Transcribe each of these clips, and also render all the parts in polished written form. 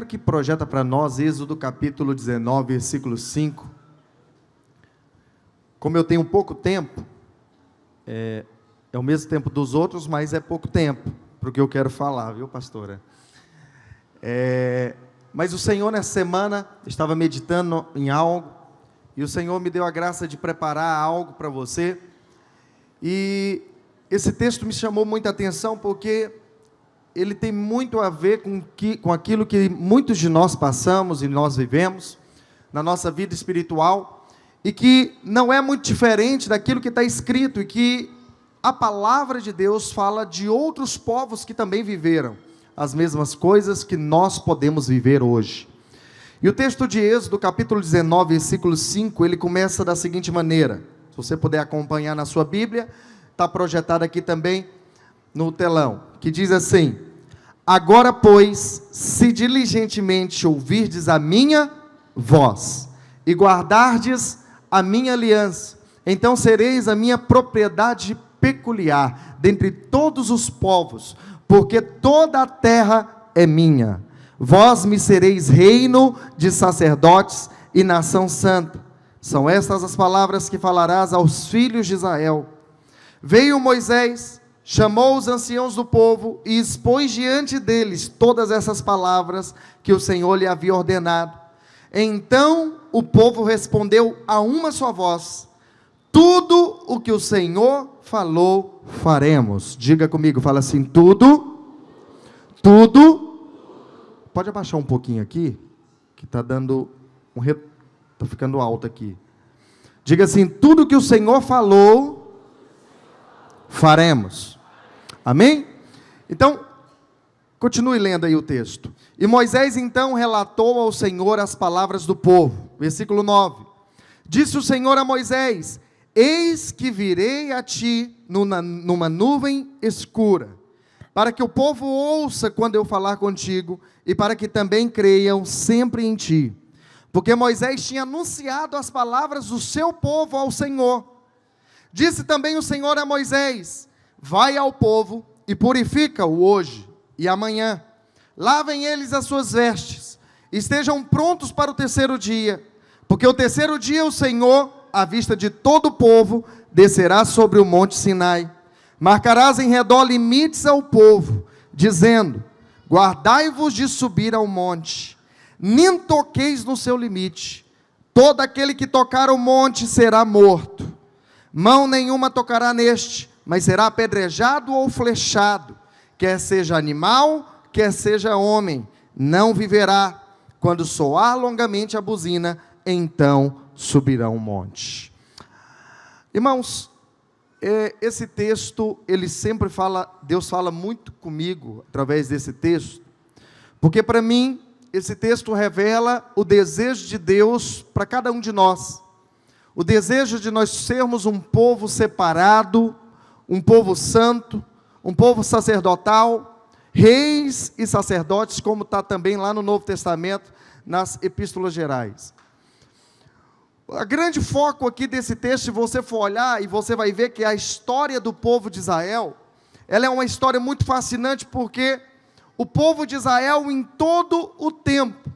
quero que projeta para nós Êxodo capítulo 19, versículo 5. Como eu tenho pouco tempo, é o mesmo tempo dos outros, mas é pouco tempo para o que eu quero falar, viu, pastora? Mas o Senhor, nessa semana, estava meditando em algo, e o Senhor me deu a graça de preparar algo para você, e esse texto me chamou muita atenção, porque ele tem muito a ver com aquilo que muitos de nós passamos e nós vivemos, na nossa vida espiritual, e que não é muito diferente daquilo que está escrito, e que a palavra de Deus fala de outros povos que também viveram as mesmas coisas que nós podemos viver hoje. E o texto de Êxodo, capítulo 19, versículo 5, ele começa da seguinte maneira, se você puder acompanhar na sua Bíblia, está projetado aqui também no telão, que diz assim: agora, pois, se diligentemente ouvirdes a minha voz, e guardardes a minha aliança, então sereis a minha propriedade peculiar, dentre todos os povos, porque toda a terra é minha. Vós me sereis reino de sacerdotes e nação santa. São estas as palavras que falarás aos filhos de Israel. Veio Moisés, chamou os anciãos do povo e expôs diante deles todas essas palavras que o Senhor lhe havia ordenado. Então o povo respondeu a uma só voz: tudo o que o Senhor falou, faremos. Diga comigo, fala assim: tudo. Pode abaixar um pouquinho aqui, que está dando está ficando alto aqui. Diga assim: tudo que o Senhor falou, faremos. Amém? Então, continue lendo aí o texto. E Moisés então relatou ao Senhor as palavras do povo. Versículo 9. Disse o Senhor a Moisés: eis que virei a ti numa nuvem escura, para que o povo ouça quando eu falar contigo, e para que também creiam sempre em ti. Porque Moisés tinha anunciado as palavras do seu povo ao Senhor. Disse também o Senhor a Moisés: vai ao povo e purifica-o hoje e amanhã. Lavem eles as suas vestes, estejam prontos para o terceiro dia, porque o terceiro dia o Senhor, à vista de todo o povo, descerá sobre o monte Sinai. Marcarás em redor limites ao povo, dizendo: guardai-vos de subir ao monte, nem toqueis no seu limite. Todo aquele que tocar o monte será morto. Mão nenhuma tocará neste, mas será apedrejado ou flechado, quer seja animal, quer seja homem, não viverá. Quando soar longamente a buzina, então subirão o monte. Irmãos, esse texto, ele sempre fala, Deus fala muito comigo através desse texto, porque para mim, esse texto revela o desejo de Deus para cada um de nós, o desejo de nós sermos um povo separado, um povo santo, um povo sacerdotal, reis e sacerdotes, como está também lá no Novo Testamento, nas epístolas gerais. O grande foco aqui desse texto, se você for olhar, e você vai ver que a história do povo de Israel, ela é uma história muito fascinante, porque o povo de Israel, em todo o tempo,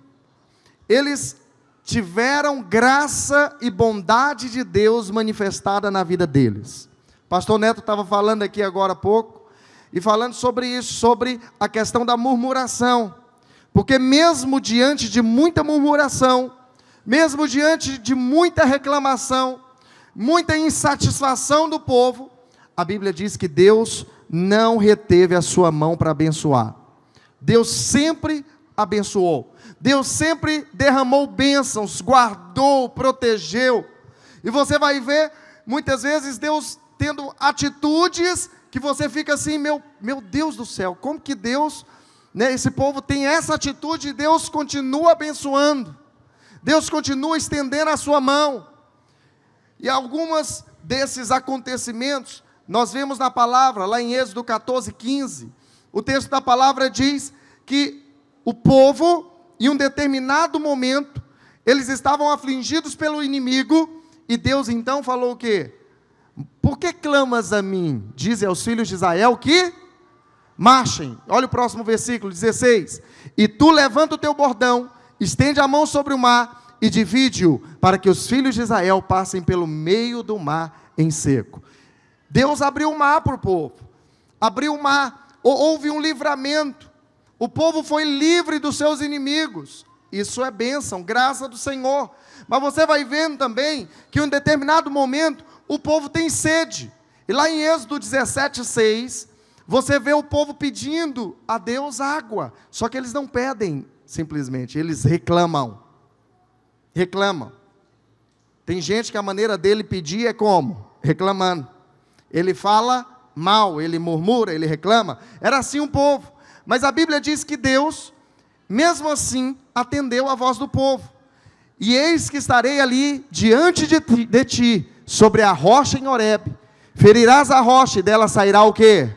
eles tiveram graça e bondade de Deus manifestada na vida deles. Pastor Neto estava falando aqui agora há pouco, e falando sobre isso, sobre a questão da murmuração, porque mesmo diante de muita murmuração, mesmo diante de muita reclamação, muita insatisfação do povo, a Bíblia diz que Deus não reteve a sua mão para abençoar. Deus sempre abençoou. Deus sempre derramou bênçãos, guardou, protegeu. E você vai ver, muitas vezes, Deus tendo atitudes que você fica assim: meu Deus do céu, como que Deus, esse povo tem essa atitude, e Deus continua abençoando. Deus continua estendendo a sua mão. E algumas desses acontecimentos, nós vemos na palavra, lá em Êxodo 14, 15, o texto da palavra diz que o povo, em um determinado momento, eles estavam afligidos pelo inimigo, e Deus então falou o quê? Por que clamas a mim? Dize aos filhos de Israel que marchem. Olha o próximo versículo, 16. E tu levanta o teu bordão, estende a mão sobre o mar e divide-o, para que os filhos de Israel passem pelo meio do mar em seco. Deus abriu o mar para o povo, abriu o mar, houve um livramento, o povo foi livre dos seus inimigos. Isso é bênção, graça do Senhor. Mas você vai vendo também que em um determinado momento o povo tem sede. E lá em Êxodo 17:6, você vê o povo pedindo a Deus água. Só que eles não pedem simplesmente, eles reclamam. Reclamam. Tem gente que a maneira dele pedir é como? Reclamando. Ele fala mal, ele murmura, ele reclama. Era assim o povo. Mas a Bíblia diz que Deus, mesmo assim, atendeu a voz do povo. E eis que estarei ali diante de ti, sobre a rocha em Horebe. Ferirás a rocha e dela sairá o quê?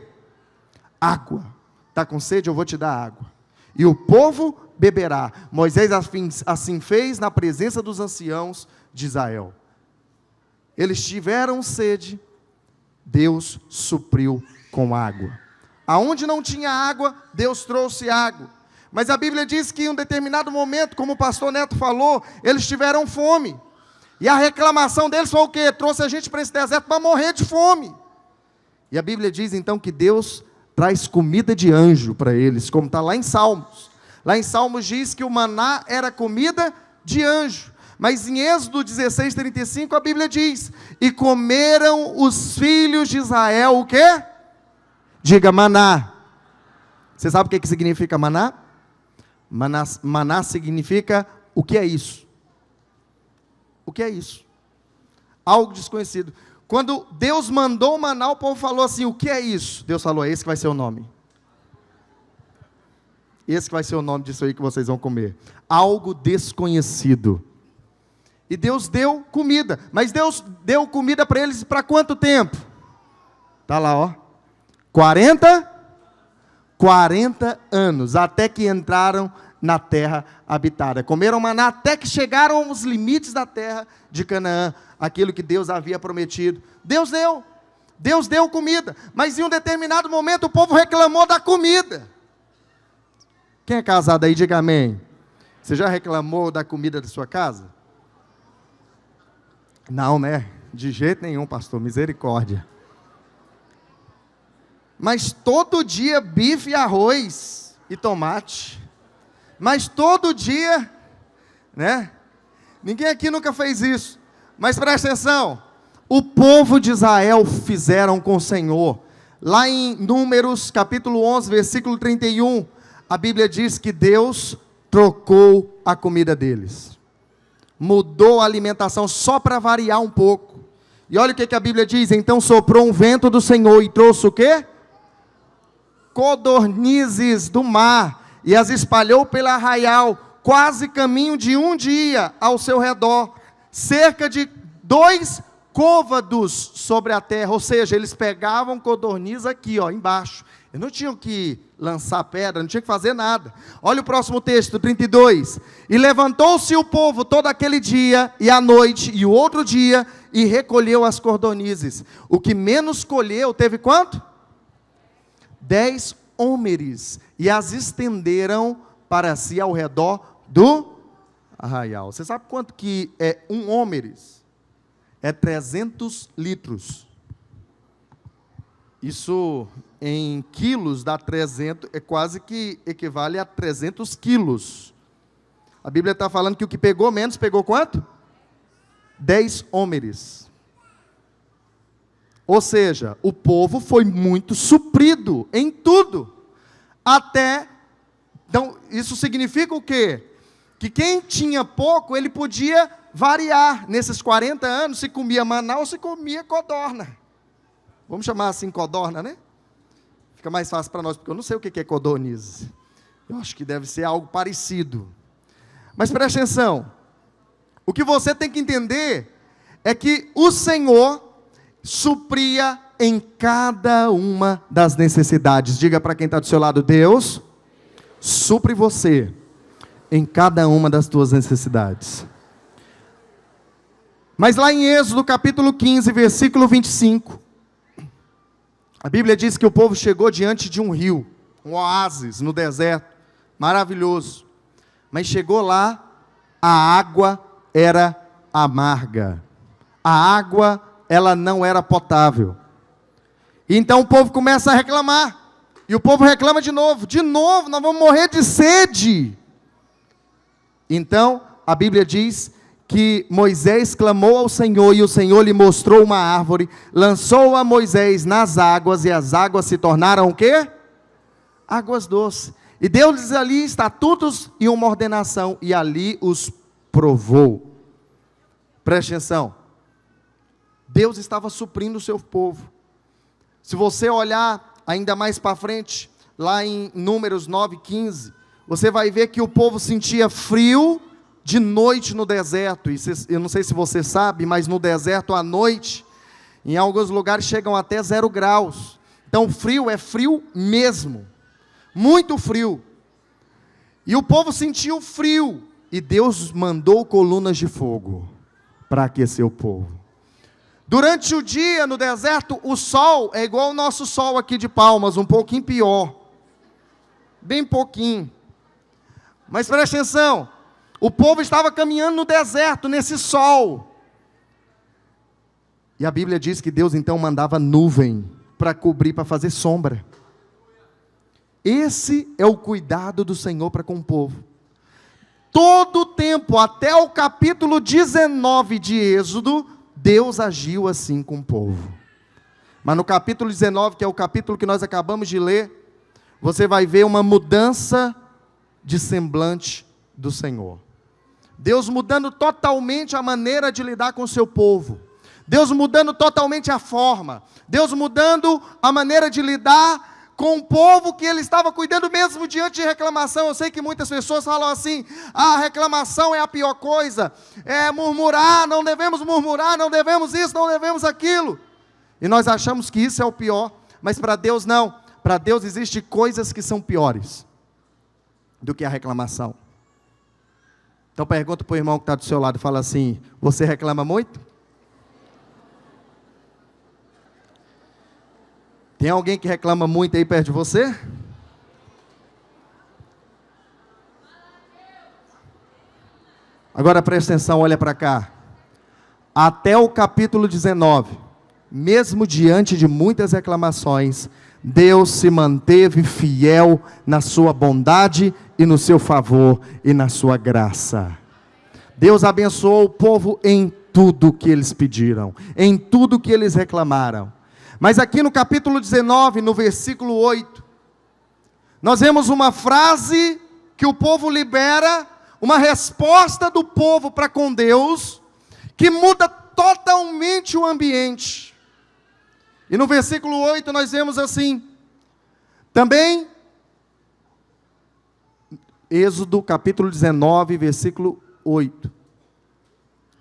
Água. Está com sede? Eu vou te dar água. E o povo beberá. Moisés assim fez na presença dos anciãos de Israel. Eles tiveram sede, Deus supriu com água. Aonde não tinha água, Deus trouxe água. Mas a Bíblia diz que em um determinado momento, como o pastor Neto falou, eles tiveram fome. E a reclamação deles foi o quê? Trouxe a gente para esse deserto para morrer de fome. E a Bíblia diz então que Deus traz comida de anjo para eles, como está lá em Salmos. Lá em Salmos diz que o maná era comida de anjo. Mas em Êxodo 16:35 a Bíblia diz: e comeram os filhos de Israel o quê? Diga maná. Você sabe o que significa maná? Maná significa, o que é isso? O que é isso? Algo desconhecido. Quando Deus mandou o maná, o povo falou assim, o que é isso? Deus falou, é esse que vai ser o nome. Esse que vai ser o nome disso aí que vocês vão comer. Algo desconhecido. E Deus deu comida. Mas Deus deu comida para eles para quanto tempo? Está lá, ó. 40 anos, até que entraram na terra habitada. Comeram maná até que chegaram aos limites da terra de Canaã, aquilo que Deus havia prometido. Deus deu comida, mas em um determinado momento o povo reclamou da comida. Quem é casado aí, diga amém. Você já reclamou da comida da sua casa? Não, né? De jeito nenhum, pastor, misericórdia. Mas todo dia bife, arroz e tomate. Mas todo dia, né? Ninguém aqui nunca fez isso. Mas presta atenção. O povo de Israel fizeram com o Senhor. Lá em Números capítulo 11, versículo 31, a Bíblia diz que Deus trocou a comida deles. Mudou a alimentação só para variar um pouco. E olha o que a Bíblia diz. Então soprou um vento do Senhor e trouxe o quê? Codornizes do mar, e as espalhou pela arraial, quase caminho de um dia ao seu redor, cerca de 2 côvados sobre a terra. Ou seja, eles pegavam codorniz aqui, ó, embaixo. Eles não tinham que lançar pedra, não tinham que fazer nada. Olha o próximo texto, 32. E levantou-se o povo todo aquele dia, e à noite, e o outro dia, e recolheu as codornizes. O que menos colheu, teve quanto? 10 hómeres, e as estenderam para si ao redor do arraial. Você sabe quanto que é um hómeres? É 300 litros. Isso em quilos dá 300, é quase que equivale a 300 quilos. A Bíblia está falando que o que pegou menos, pegou quanto? 10 hómeres. Ou seja, o povo foi muito suprido em tudo. Então, isso significa o quê? Que quem tinha pouco, ele podia variar. Nesses 40 anos, se comia maná ou se comia codorna. Vamos chamar assim codorna, né? Fica mais fácil para nós, porque eu não sei o que é codorniz. Eu acho que deve ser algo parecido. Mas preste atenção. O que você tem que entender é que o Senhor supria em cada uma das necessidades. Diga para quem está do seu lado, Deus supre você em cada uma das tuas necessidades. Mas lá em Êxodo capítulo 15, versículo 25, A Bíblia diz que o povo chegou diante de um rio, um oásis no deserto, maravilhoso. Mas chegou lá, a água era amarga. A água, ela não era potável. E então o povo começa a reclamar. E o povo reclama de novo, nós vamos morrer de sede. Então, a Bíblia diz que Moisés clamou ao Senhor, e o Senhor lhe mostrou uma árvore, lançou a Moisés nas águas, e as águas se tornaram o quê? Águas doces. E deu-lhes ali estatutos e uma ordenação, e ali os provou. Preste atenção. Deus estava suprindo o seu povo. Se você olhar ainda mais para frente, lá em Números 9:15, você vai ver que o povo sentia frio de noite no deserto. E eu não sei se você sabe, mas no deserto à noite, em alguns lugares chegam até 0 graus. Então frio é frio mesmo, muito frio. E o povo sentiu frio, e Deus mandou colunas de fogo para aquecer o povo. Durante o dia no deserto, o sol é igual ao nosso sol aqui de Palmas, um pouquinho pior, bem pouquinho. Mas preste atenção, o povo estava caminhando no deserto, nesse sol. E a Bíblia diz que Deus então mandava nuvem para cobrir, para fazer sombra. Esse é o cuidado do Senhor para com o povo. Todo o tempo, até o capítulo 19 de Êxodo, Deus agiu assim com o povo. Mas no capítulo 19, que é o capítulo que nós acabamos de ler, você vai ver uma mudança de semblante do Senhor. Deus mudando totalmente a maneira de lidar com o seu povo. Deus mudando totalmente a forma. Deus mudando a maneira de lidar com o povo que ele estava cuidando mesmo diante de reclamação. Eu sei que muitas pessoas falam assim: a reclamação é a pior coisa, é murmurar, não devemos murmurar, não devemos isso, não devemos aquilo. E nós achamos que isso é o pior, mas para Deus não. Para Deus existem coisas que são piores do que a reclamação. Então pergunta para o irmão que está do seu lado e fala assim: você reclama muito? Tem alguém que reclama muito aí perto de você? Agora presta atenção, olha para cá. Até o capítulo 19, mesmo diante de muitas reclamações, Deus se manteve fiel na sua bondade e no seu favor e na sua graça. Deus abençoou o povo em tudo que eles pediram, em tudo que eles reclamaram. Mas aqui no capítulo 19, no versículo 8, nós vemos uma frase que o povo libera, uma resposta do povo para com Deus, que muda totalmente o ambiente. E no versículo 8 nós vemos assim, também, Êxodo capítulo 19, versículo 8.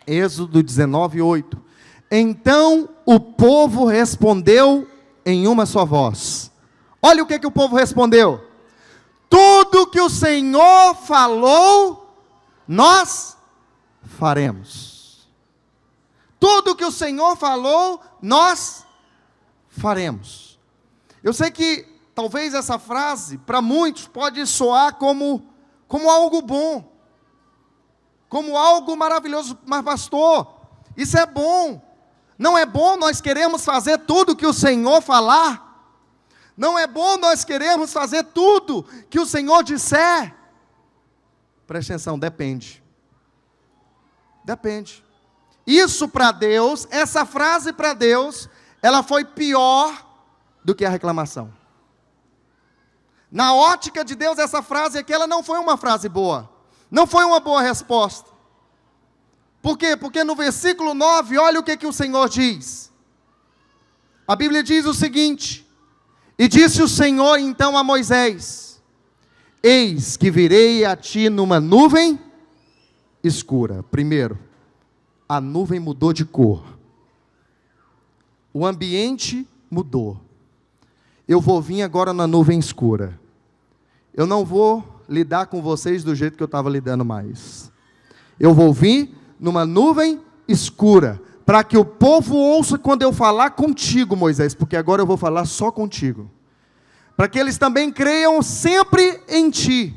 Êxodo 19, 8. Então o povo respondeu em uma só voz. Olha o que o povo respondeu: tudo que o Senhor falou, nós faremos. Tudo que o Senhor falou, nós faremos. Eu sei que talvez essa frase, para muitos, pode soar como algo bom, como algo maravilhoso. Mas pastor, isso é bom. Não é bom nós queremos fazer tudo que o Senhor falar? Não é bom nós queremos fazer tudo que o Senhor disser? Preste atenção, depende. Depende. Isso para Deus, essa frase para Deus, ela foi pior do que a reclamação. Na ótica de Deus, essa frase aqui, ela não foi uma frase boa. Não foi uma boa resposta. Por quê? Porque no versículo 9, olha o que o Senhor diz. A Bíblia diz o seguinte: e disse o Senhor então a Moisés: eis que virei a ti numa nuvem escura. Primeiro, a nuvem mudou de cor. O ambiente mudou. Eu vou vir agora na nuvem escura. Eu não vou lidar com vocês do jeito que eu estava lidando mais. Eu vou vir numa nuvem escura, para que o povo ouça quando eu falar contigo, Moisés, porque agora eu vou falar só contigo. Para que eles também creiam sempre em ti.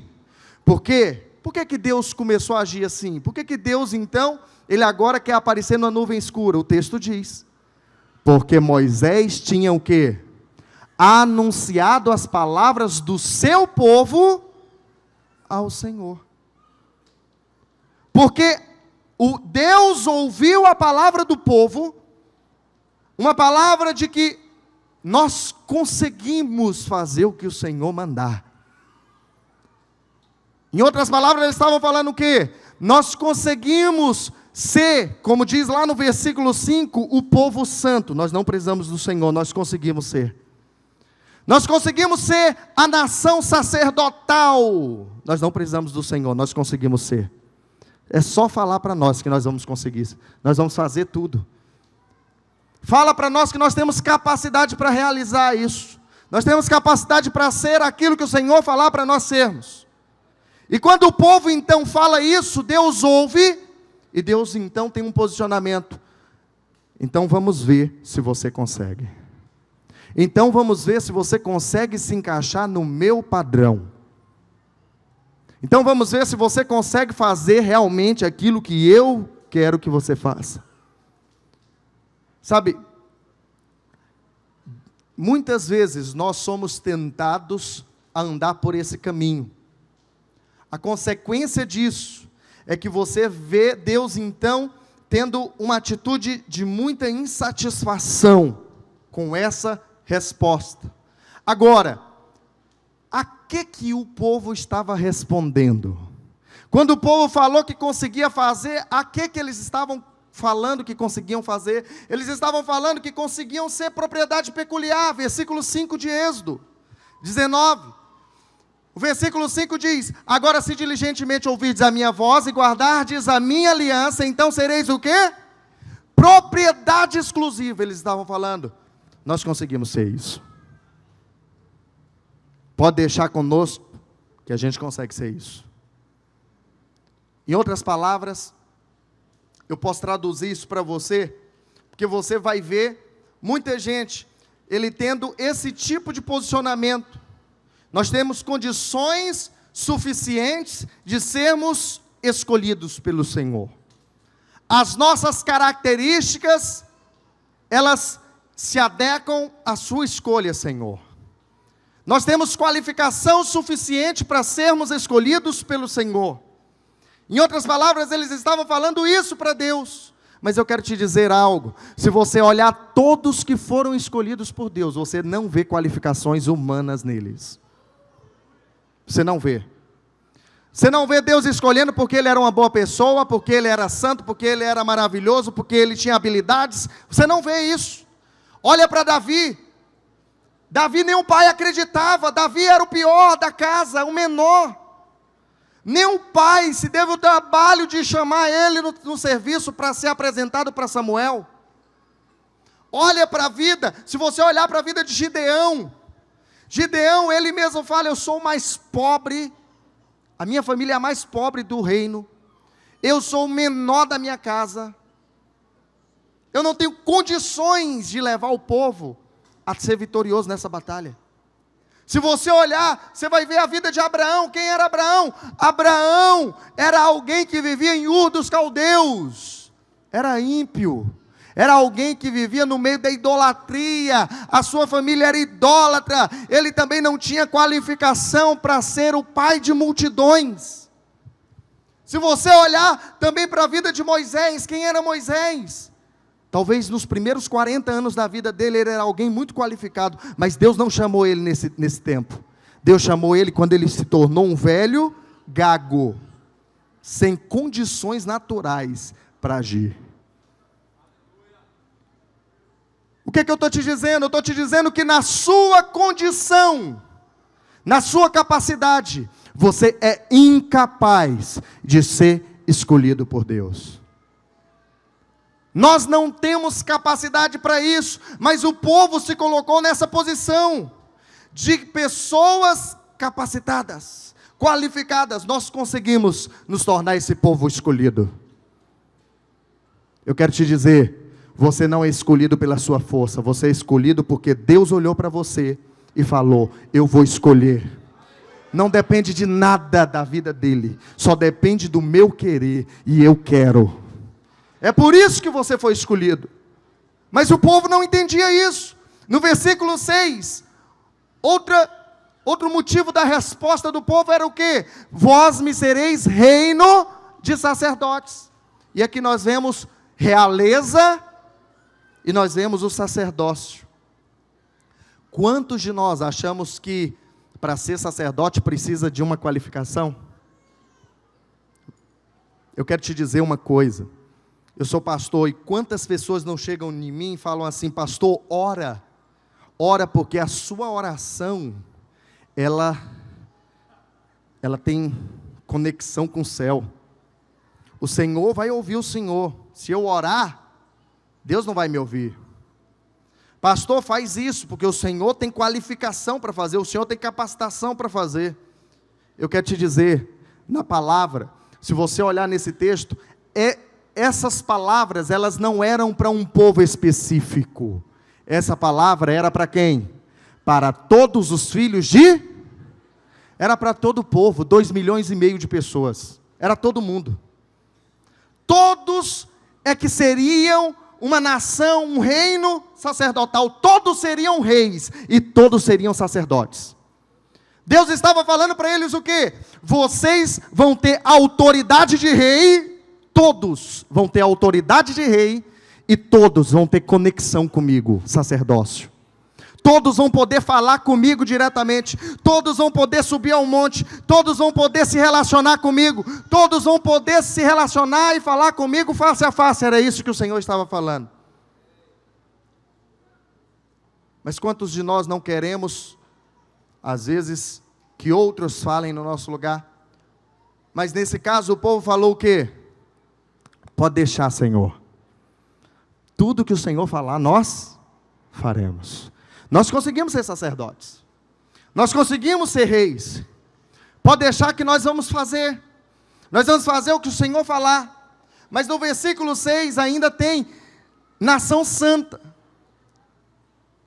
Por quê? Por que Deus começou a agir assim? Por que Deus, então, ele agora quer aparecer numa nuvem escura? O texto diz: porque Moisés tinha o quê? Anunciado as palavras do seu povo ao Senhor. Porque o Deus ouviu a palavra do povo, uma palavra de que nós conseguimos fazer o que o Senhor mandar. Em outras palavras, eles estavam falando o quê? Nós conseguimos ser, como diz lá no versículo 5, o povo santo. Nós não precisamos do Senhor, nós conseguimos ser. Nós conseguimos ser a nação sacerdotal. Nós não precisamos do Senhor, nós conseguimos ser. É só falar para nós que nós vamos conseguir. Nós vamos fazer tudo. Fala para nós que nós temos capacidade para realizar isso. Nós temos capacidade para ser aquilo que o Senhor falar para nós sermos. E quando o povo então fala isso, Deus ouve, e Deus então tem um posicionamento. Então vamos ver se você consegue. Então vamos ver se você consegue se encaixar no meu padrão. Então vamos ver se você consegue fazer realmente aquilo que eu quero que você faça. Sabe, muitas vezes nós somos tentados a andar por esse caminho. A consequência disso é que você vê Deus então tendo uma atitude de muita insatisfação com essa resposta. Agora, a que o povo estava respondendo? Quando o povo falou que conseguia fazer, a que eles estavam falando que conseguiam fazer? Eles estavam falando que conseguiam ser propriedade peculiar, versículo 5 de Êxodo 19. O versículo 5 diz: agora se diligentemente ouvirdes a minha voz e guardardes a minha aliança, então sereis o quê? Propriedade exclusiva. Eles estavam falando, nós conseguimos ser isso. Pode deixar conosco que a gente consegue ser isso. Em outras palavras, eu posso traduzir isso para você, porque você vai ver muita gente, ele tendo esse tipo de posicionamento. Nós temos condições suficientes de sermos escolhidos pelo Senhor. As nossas características, elas se adequam à sua escolha, Senhor. Nós temos qualificação suficiente para sermos escolhidos pelo Senhor. Em outras palavras, eles estavam falando isso para Deus. Mas eu quero te dizer algo: se você olhar todos que foram escolhidos por Deus, você não vê qualificações humanas neles. Você não vê. Você não vê Deus escolhendo porque ele era uma boa pessoa, porque ele era santo, porque ele era maravilhoso, porque ele tinha habilidades. Você não vê isso. Olha para Davi. Davi nem o pai acreditava. Davi era o pior da casa, o menor. Nem o pai se deu o trabalho de chamar ele no serviço para ser apresentado para Samuel. Olha para a vida, se você olhar para a vida de Gideão, ele mesmo fala: eu sou o mais pobre, a minha família é a mais pobre do reino, eu sou o menor da minha casa, eu não tenho condições de levar o povo a ser vitorioso nessa batalha. Se você olhar, você vai ver a vida de Abraão. Quem era Abraão? Abraão era alguém que vivia em Ur dos Caldeus, era ímpio, era alguém que vivia no meio da idolatria, a sua família era idólatra, ele também não tinha qualificação para ser o pai de multidões. Se você olhar também para a vida de Moisés, quem era Moisés? Talvez nos primeiros 40 anos da vida dele, ele era alguém muito qualificado, mas Deus não chamou ele nesse tempo. Deus chamou ele quando ele se tornou um velho gago, sem condições naturais para agir. O que eu estou te dizendo? Eu estou te dizendo que na sua condição, na sua capacidade, você é incapaz de ser escolhido por Deus. Nós não temos capacidade para isso, mas o povo se colocou nessa posição de pessoas capacitadas, qualificadas. Nós conseguimos nos tornar esse povo escolhido. Eu quero te dizer, você não é escolhido pela sua força, você é escolhido porque Deus olhou para você e falou: eu vou escolher. Não depende de nada da vida dele, só depende do meu querer, e eu quero. É por isso que você foi escolhido. Mas o povo não entendia isso. No versículo 6, outro motivo da resposta do povo era o quê? Vós me sereis reino de sacerdotes. E aqui nós vemos realeza e nós vemos o sacerdócio. Quantos de nós achamos que para ser sacerdote precisa de uma qualificação? Eu quero te dizer uma coisa. Eu sou pastor e quantas pessoas não chegam em mim e falam assim: pastor, ora porque a sua oração, ela tem conexão com o céu. O Senhor vai ouvir o Senhor. Se eu orar, Deus não vai me ouvir. Pastor, faz isso, porque o Senhor tem qualificação para fazer, o Senhor tem capacitação para fazer. Eu quero te dizer, na palavra, se você olhar nesse texto, essas palavras, elas não eram para um povo específico. Essa palavra era para quem? Para todos os filhos era para todo o povo, 2,5 milhões de pessoas. Era todo mundo. Todos é que seriam uma nação, um reino sacerdotal. Todos seriam reis e todos seriam sacerdotes. Deus estava falando para eles o quê? Vocês vão ter autoridade de rei, todos vão ter autoridade de rei, e todos vão ter conexão comigo, sacerdócio. Todos vão poder falar comigo diretamente, todos vão poder subir ao monte, todos vão poder se relacionar comigo, todos vão poder se relacionar e falar comigo face a face. Era isso que o Senhor estava falando. Mas quantos de nós não queremos, às vezes, que outros falem no nosso lugar? Mas nesse caso o povo falou o quê? Pode deixar, Senhor. Tudo que o Senhor falar, nós faremos. Nós conseguimos ser sacerdotes. Nós conseguimos ser reis. Pode deixar que nós vamos fazer. Nós vamos fazer o que o Senhor falar. Mas no versículo 6 ainda tem nação santa.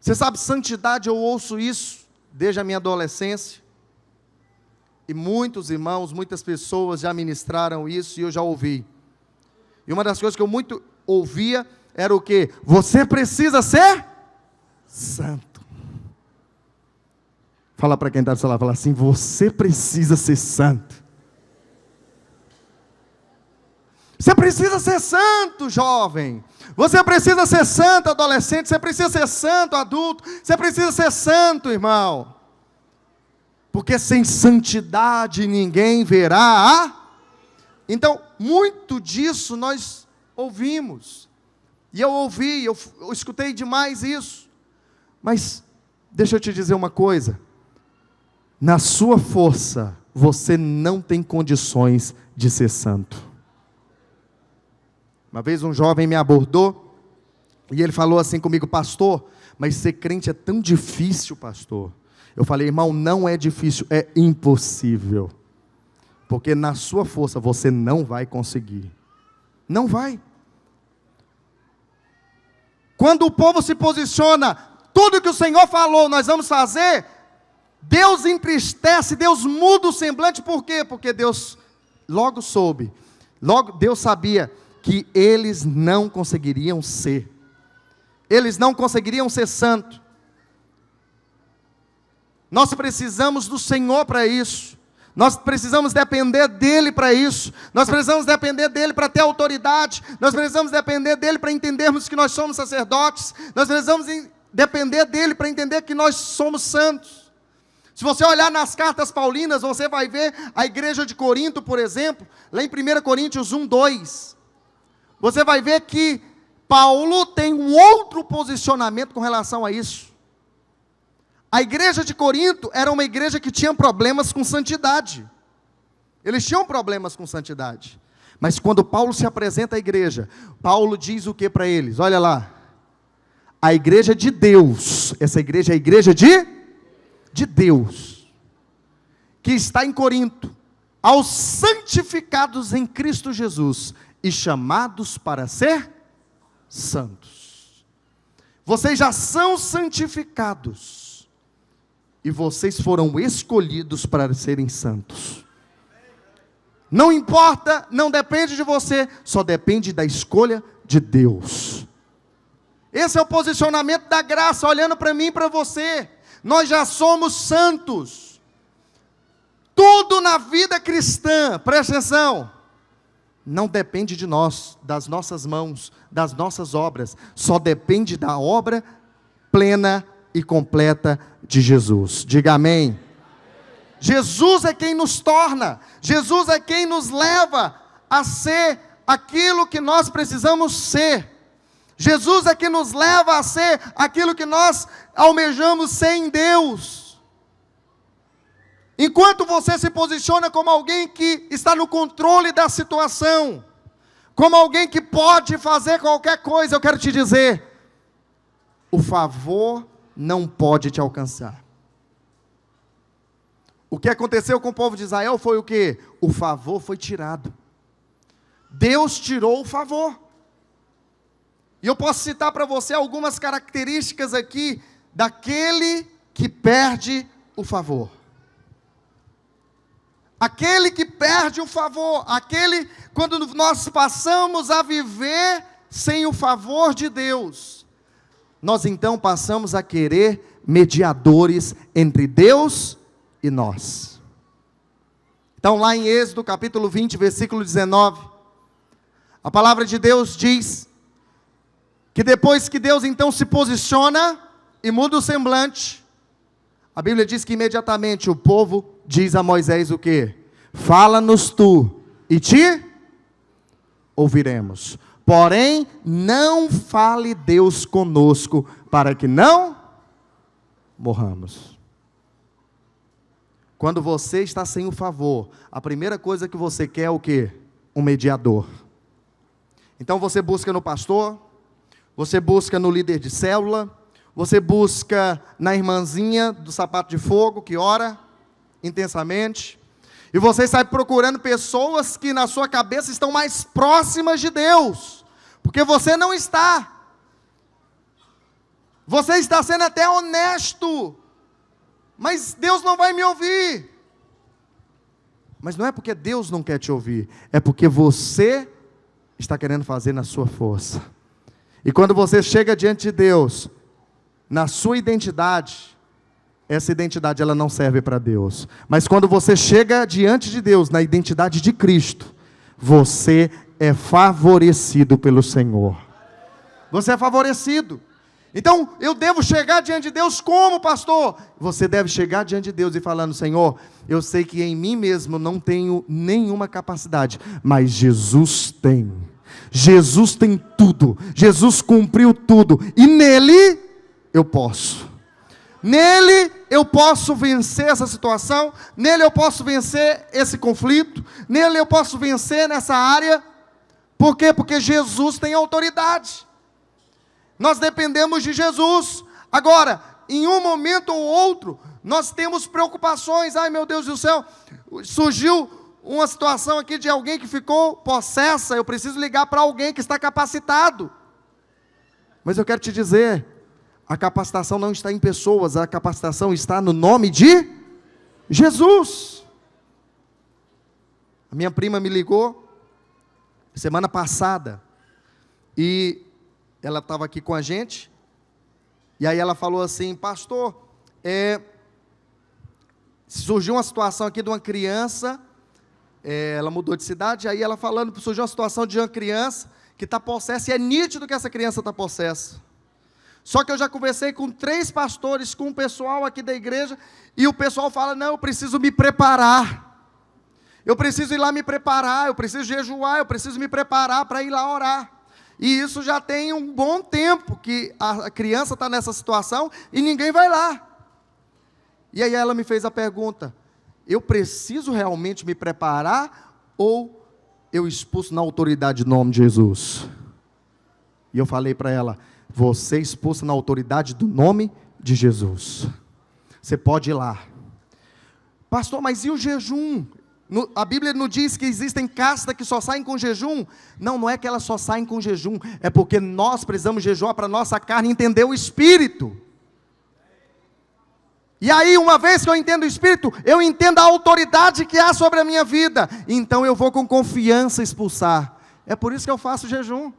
Você sabe, santidade, eu ouço isso desde a minha adolescência. E muitos irmãos, muitas pessoas já ministraram isso e eu já ouvi. E uma das coisas que eu muito ouvia era o quê? Você precisa ser santo. Fala para quem está do seu lado, fala assim: você precisa ser santo. Você precisa ser santo, jovem. Você precisa ser santo, adolescente. Você precisa ser santo, adulto. Você precisa ser santo, irmão. Porque sem santidade ninguém verá. Então, muito disso nós ouvimos. E eu ouvi, eu escutei demais isso. Mas, deixa eu te dizer uma coisa. Na sua força, você não tem condições de ser santo. Uma vez um jovem me abordou, e ele falou assim comigo: pastor, mas ser crente é tão difícil, pastor. Eu falei: irmão, não é difícil, é impossível. Porque na sua força você não vai conseguir. Não vai. Quando o povo se posiciona, tudo que o Senhor falou, nós vamos fazer, Deus entristece, Deus muda o semblante. Por quê? Porque Deus logo soube, Deus sabia que eles não conseguiriam ser. Eles não conseguiriam ser santos. Nós precisamos do Senhor para isso. Nós precisamos depender dEle para isso. Nós precisamos depender dEle para ter autoridade. Nós precisamos depender dEle para entendermos que nós somos sacerdotes. Nós precisamos depender dEle para entender que nós somos santos. Se você olhar nas cartas paulinas, você vai ver a igreja de Corinto, por exemplo, lá em 1 Coríntios 1:2. Você vai ver que Paulo tem um outro posicionamento com relação a isso. A igreja de Corinto era uma igreja que tinha problemas com santidade. Eles tinham problemas com santidade. Mas quando Paulo se apresenta à igreja, Paulo diz o que para eles? Olha lá. A igreja de Deus, essa igreja é a igreja de Deus, que está em Corinto, aos santificados em Cristo Jesus, e chamados para ser santos. Vocês já são santificados. E vocês foram escolhidos para serem santos. Não importa, não depende de você, só depende da escolha de Deus. Esse é o posicionamento da graça, olhando para mim e para você. Nós já somos santos. Tudo na vida cristã, presta atenção, não depende de nós, das nossas mãos, das nossas obras. Só depende da obra plena e completa de Jesus. Diga amém. Jesus é quem nos torna, Jesus é quem nos leva a ser aquilo que nós precisamos ser. Jesus é quem nos leva a ser aquilo que nós almejamos ser em Deus. Enquanto você se posiciona como alguém que está no controle da situação, como alguém que pode fazer qualquer coisa, eu quero te dizer, o favor não pode te alcançar. O que aconteceu com o povo de Israel foi o quê? O favor foi tirado. Deus tirou o favor. E eu posso citar para você algumas características aqui daquele que perde o favor. Aquele que perde o favor, aquele quando nós passamos a viver sem o favor de Deus, nós então passamos a querer mediadores entre Deus e nós. Então lá em Êxodo capítulo 20, versículo 19, a palavra de Deus diz que depois que Deus então se posiciona e muda o semblante, a Bíblia diz que imediatamente o povo diz a Moisés o quê? Fala-nos tu e te ouviremos. Porém, não fale Deus conosco para que não morramos. Quando você está sem o favor, a primeira coisa que você quer é o quê? Um mediador. Então você busca no pastor, você busca no líder de célula, você busca na irmãzinha do sapato de fogo, que ora intensamente, e você sai procurando pessoas que na sua cabeça estão mais próximas de Deus, porque você não está. Você está sendo até honesto, mas Deus não vai me ouvir. Mas não é porque Deus não quer te ouvir, é porque você está querendo fazer na sua força. E quando você chega diante de Deus, na sua identidade, essa identidade ela não serve para Deus. Mas quando você chega diante de Deus, na identidade de Cristo, você é favorecido pelo Senhor. Você é favorecido. Então, eu devo chegar diante de Deus como pastor? Você deve chegar diante de Deus e falando, Senhor, eu sei que em mim mesmo não tenho nenhuma capacidade, mas Jesus tem. Jesus tem tudo. Jesus cumpriu tudo. E nele, eu posso. Nele, eu posso vencer essa situação. Nele, eu posso vencer esse conflito. Nele, eu posso vencer nessa área. Por quê? Porque Jesus tem autoridade. Nós dependemos de Jesus. Agora, em um momento ou outro, nós temos preocupações. Ai meu Deus do céu, surgiu uma situação aqui de alguém que ficou possessa. Eu preciso ligar para alguém que está capacitado. Mas eu quero te dizer, a capacitação não está em pessoas, a capacitação está no nome de Jesus. A minha prima me ligou semana passada e ela estava aqui com a gente, e aí ela falou assim, pastor, surgiu uma situação aqui de uma criança, ela mudou de cidade, aí ela falando, surgiu uma situação de uma criança que está possessa, e é nítido que essa criança está possessa. Só que eu já conversei com 3 pastores, com o pessoal aqui da igreja, e o pessoal fala, não, eu preciso me preparar, eu preciso ir lá me preparar, eu preciso jejuar, eu preciso me preparar para ir lá orar. E isso já tem um bom tempo que a criança está nessa situação e ninguém vai lá. E aí ela me fez a pergunta, eu preciso realmente me preparar ou eu expulso na autoridade do nome de Jesus? E eu falei para ela, você expulsa na autoridade do nome de Jesus. Você pode ir lá. Pastor, mas e o jejum? A Bíblia não diz que existem castas que só saem com jejum. Não, não é que elas só saem com jejum. É porque nós precisamos jejuar para a nossa carne entender o Espírito. E aí, uma vez que eu entendo o Espírito, eu entendo a autoridade que há sobre a minha vida. Então eu vou com confiança expulsar. É por isso que eu faço jejum.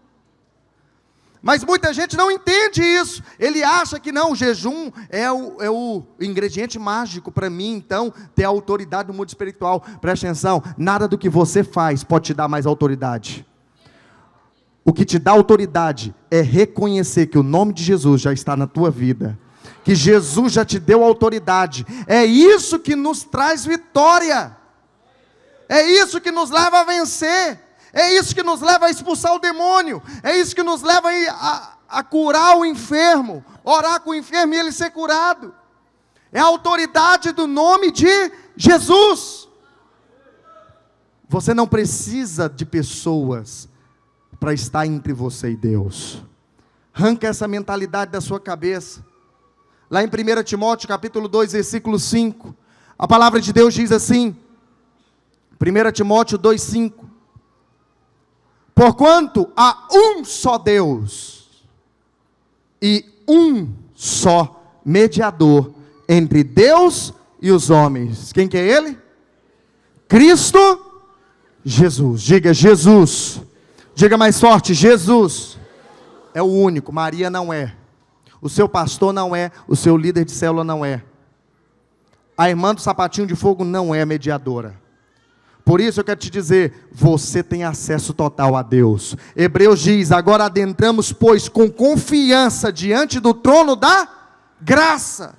Mas muita gente não entende isso. Ele acha que não, o jejum é o ingrediente mágico para mim, então, ter a autoridade no mundo espiritual. Preste atenção, nada do que você faz pode te dar mais autoridade. O que te dá autoridade é reconhecer que o nome de Jesus já está na tua vida. Que Jesus já te deu autoridade. É isso que nos traz vitória. É isso que nos leva a vencer. É isso que nos leva a expulsar o demônio. É isso que nos leva a curar o enfermo. Orar com o enfermo e ele ser curado. É a autoridade do nome de Jesus. Você não precisa de pessoas para estar entre você e Deus. Arranca essa mentalidade da sua cabeça. Lá em 1 Timóteo capítulo 2, versículo 5. A palavra de Deus diz assim. 1 Timóteo 2, 5. Porquanto há um só Deus e um só mediador entre Deus e os homens. Quem que é Ele? Cristo Jesus. Diga Jesus. Diga mais forte, Jesus. É o único, Maria não é. O seu pastor não é, o seu líder de célula não é. A irmã do sapatinho de fogo não é mediadora. Por isso eu quero te dizer, você tem acesso total a Deus. Hebreus diz, agora adentramos, pois, com confiança diante do trono da graça.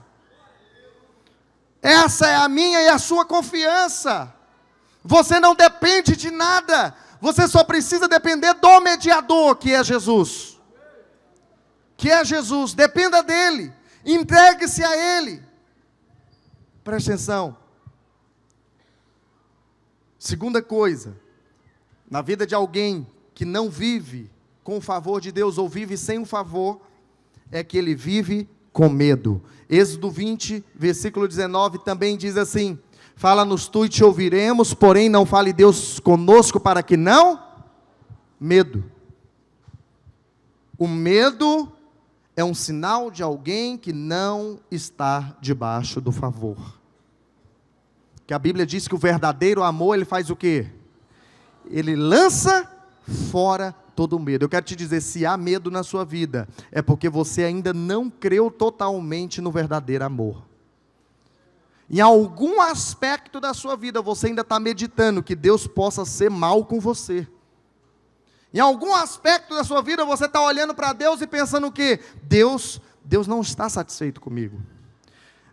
Essa é a minha e a sua confiança. Você não depende de nada. Você só precisa depender do mediador, que é Jesus. Que é Jesus, dependa dele. Entregue-se a ele. Preste atenção. Segunda coisa, na vida de alguém que não vive com o favor de Deus, ou vive sem o favor, é que ele vive com medo. Êxodo 20, versículo 19, também diz assim, fala-nos tu e te ouviremos, porém não fale Deus conosco para que não, medo. O medo é um sinal de alguém que não está debaixo do favor. Que a Bíblia diz que o verdadeiro amor, ele faz o quê? Ele lança fora todo medo. Eu quero te dizer, se há medo na sua vida, é porque você ainda não creu totalmente no verdadeiro amor. Em algum aspecto da sua vida, você ainda está meditando que Deus possa ser mal com você. Em algum aspecto da sua vida, você está olhando para Deus e pensando o quê? Deus não está satisfeito comigo.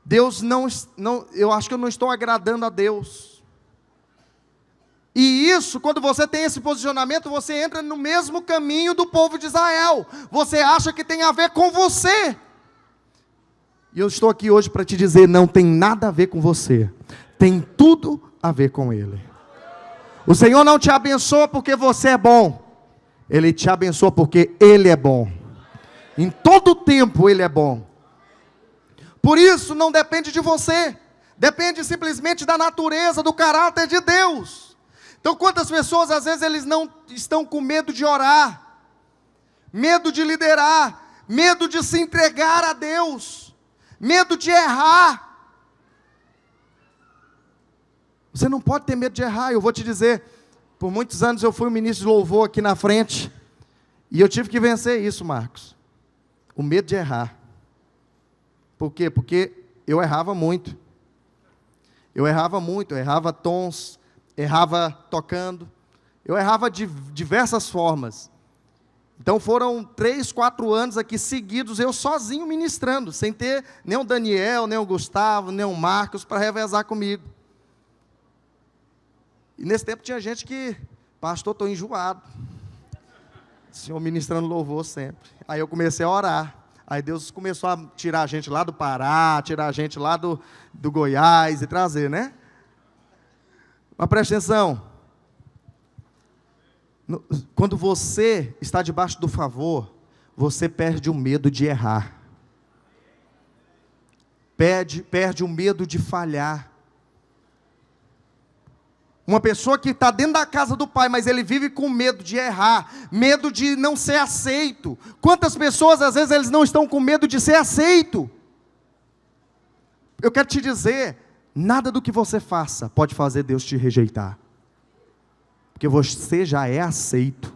Deus não, eu acho que eu não estou agradando a Deus. E isso, quando você tem esse posicionamento, você entra no mesmo caminho do povo de Israel. Você acha que tem a ver com você. E eu estou aqui hoje para te dizer, não tem nada a ver com você. Tem tudo a ver com Ele. O Senhor não te abençoa porque você é bom. Ele te abençoa porque Ele é bom. Em todo tempo Ele é bom. Por isso não depende de você, depende simplesmente da natureza, do caráter de Deus. Então quantas pessoas às vezes eles não estão com medo de orar, medo de liderar, medo de se entregar a Deus, medo de errar. Você não pode ter medo de errar. Eu vou te dizer, por muitos anos eu fui um ministro de louvor aqui na frente, e eu tive que vencer isso, Marcos, o medo de errar. Por quê? Porque eu errava muito. Eu errava tons, errava tocando, eu errava de diversas formas. Então foram 3, 4 anos aqui seguidos, eu sozinho ministrando, sem ter nem o Daniel, nem o Gustavo, nem o Marcos para revezar comigo. E nesse tempo tinha gente que, pastor, estou enjoado. O Senhor ministrando louvor sempre. Aí eu comecei a orar. Aí Deus começou a tirar a gente lá do Pará, tirar a gente lá do Goiás e trazer, né? Mas preste atenção. Quando você está debaixo do favor, você perde o medo de errar. Perde o medo de falhar. Uma pessoa que está dentro da casa do pai, mas ele vive com medo de errar, medo de não ser aceito. Quantas pessoas, às vezes, eles não estão com medo de ser aceito? Eu quero te dizer, nada do que você faça pode fazer Deus te rejeitar. Porque você já é aceito.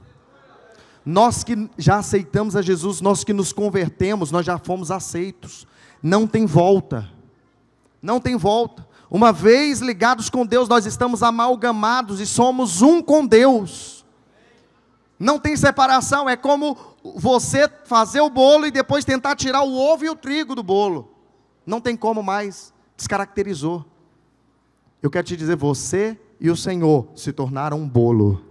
Nós que já aceitamos a Jesus, nós que nos convertemos, nós já fomos aceitos. Não tem volta. Não tem volta. Uma vez ligados com Deus, nós estamos amalgamados e somos um com Deus. Não tem separação, é como você fazer o bolo e depois tentar tirar o ovo e o trigo do bolo. Não tem como mais, descaracterizou. Eu quero te dizer, você e o Senhor se tornaram um bolo.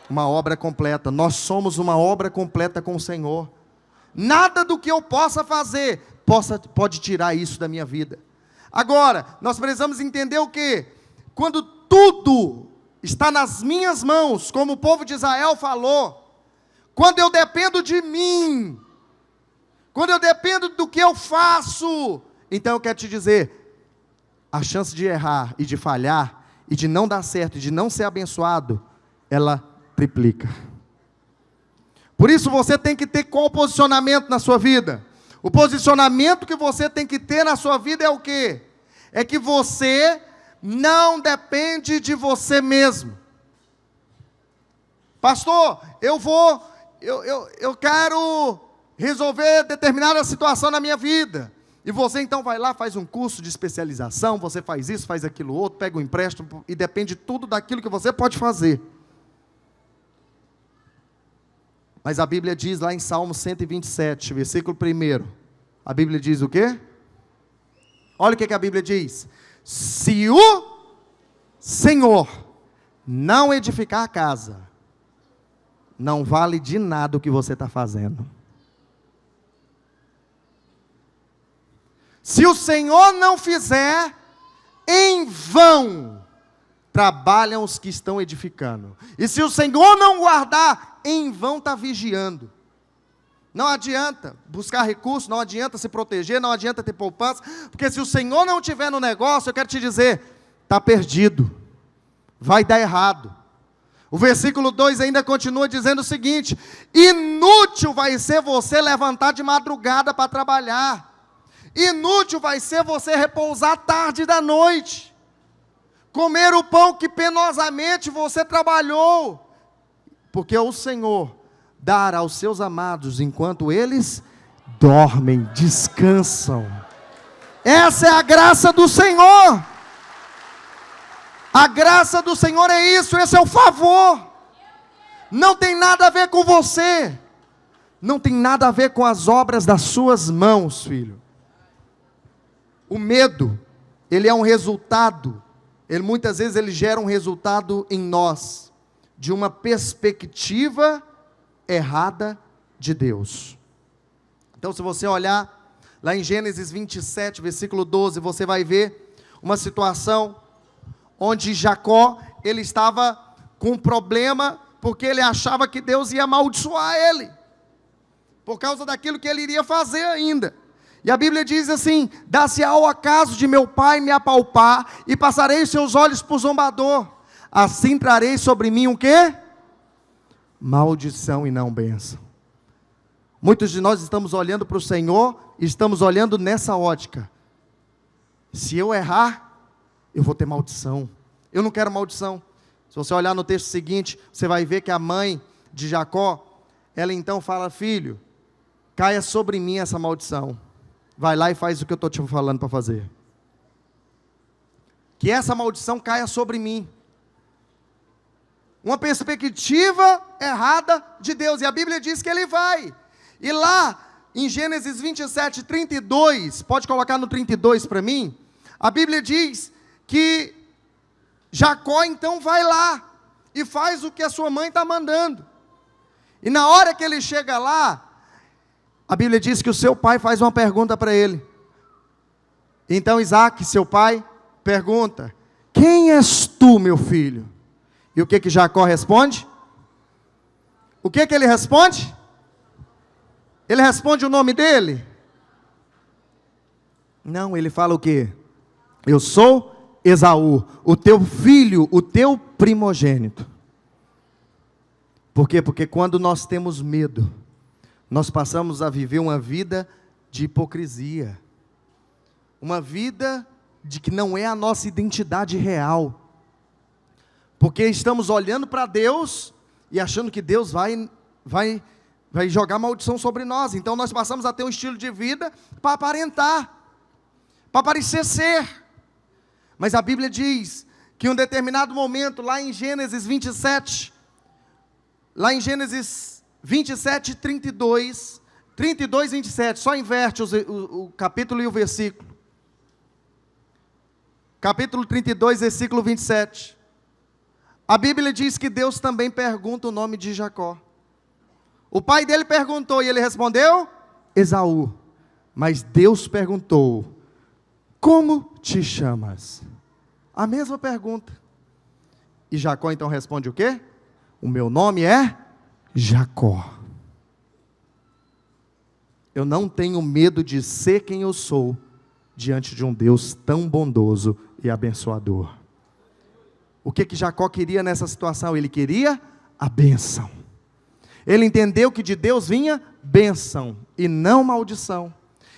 Uma obra completa, nós somos uma obra completa com o Senhor. Nada do que eu possa fazer, pode tirar isso da minha vida. Agora, nós precisamos entender o quê? Quando tudo está nas minhas mãos, como o povo de Israel falou, quando eu dependo de mim, quando eu dependo do que eu faço, então eu quero te dizer, a chance de errar e de falhar, e de não dar certo, e de não ser abençoado, ela triplica. Por isso você tem que ter qual posicionamento na sua vida? O posicionamento que você tem que ter na sua vida é o quê? É que você não depende de você mesmo. Pastor, eu quero resolver determinada situação na minha vida. E você então vai lá, faz um curso de especialização, você faz isso, faz aquilo outro, pega um empréstimo e depende tudo daquilo que você pode fazer. Mas a Bíblia diz lá em Salmo 127, versículo 1, a Bíblia diz o quê? Olha o que a Bíblia diz: se o Senhor não edificar a casa, não vale de nada o que você está fazendo. Se o Senhor não fizer, em vão trabalham os que estão edificando. E se o Senhor não guardar, em vão está vigiando. Não adianta buscar recursos, não adianta se proteger, não adianta ter poupança, porque se o Senhor não estiver no negócio, eu quero te dizer, está perdido, vai dar errado. O versículo 2 ainda continua dizendo o seguinte: inútil vai ser você levantar de madrugada para trabalhar, inútil vai ser você repousar tarde da noite, comer o pão que penosamente você trabalhou, porque o Senhor dá aos seus amados enquanto eles dormem, descansam. Essa é a graça do Senhor. A graça do Senhor é isso, esse é o favor. Não tem nada a ver com você, não tem nada a ver com as obras das suas mãos, filho. O medo, ele é um resultado, muitas vezes ele gera um resultado em nós, de uma perspectiva errada de Deus. Então, se você olhar lá em Gênesis 27, versículo 12, você vai ver uma situação onde Jacó, ele estava com um problema, porque ele achava que Deus ia amaldiçoar ele, por causa daquilo que ele iria fazer ainda. E a Bíblia diz assim: dá-se ao acaso de meu pai me apalpar, e passarei os seus olhos por zombador, assim trarei sobre mim o quê? Maldição e não bênção. Muitos de nós estamos olhando para o Senhor, e estamos olhando nessa ótica: se eu errar, eu vou ter maldição, eu não quero maldição. Se você olhar no texto seguinte, você vai ver que a mãe de Jacó, ela então fala: filho, caia sobre mim essa maldição, vai lá e faz o que eu estou te falando para fazer, que essa maldição caia sobre mim. Uma perspectiva errada de Deus, e a Bíblia diz que ele vai. E lá em Gênesis 27, 32, pode colocar no 32 para mim, a Bíblia diz que Jacó então vai lá, e faz o que a sua mãe está mandando, e na hora que ele chega lá, a Bíblia diz que o seu pai faz uma pergunta para ele. Então Isaac, seu pai, pergunta: quem és tu, meu filho? E o que Jacó responde? O que ele responde? Ele responde o nome dele? Não, ele fala o quê? Eu sou Esaú, o teu filho, o teu primogênito. Por quê? Porque quando nós temos medo, nós passamos a viver uma vida de hipocrisia, uma vida de que não é a nossa identidade real, porque estamos olhando para Deus e achando que Deus vai jogar maldição sobre nós. Então nós passamos a ter um estilo de vida para aparentar, para parecer ser. Mas a Bíblia diz que em um determinado momento, lá em Gênesis 27, e 32, 27, só inverte o capítulo e o versículo. Capítulo 32, versículo 27. A Bíblia diz que Deus também pergunta o nome de Jacó. O pai dele perguntou e ele respondeu: Esaú. Mas Deus perguntou: como te chamas? A mesma pergunta. E Jacó então responde o quê? O meu nome é Jacó. Eu não tenho medo de ser quem eu sou diante de um Deus tão bondoso e abençoador. O que Jacó queria nessa situação? Ele queria a bênção. Ele entendeu que de Deus vinha bênção e não maldição.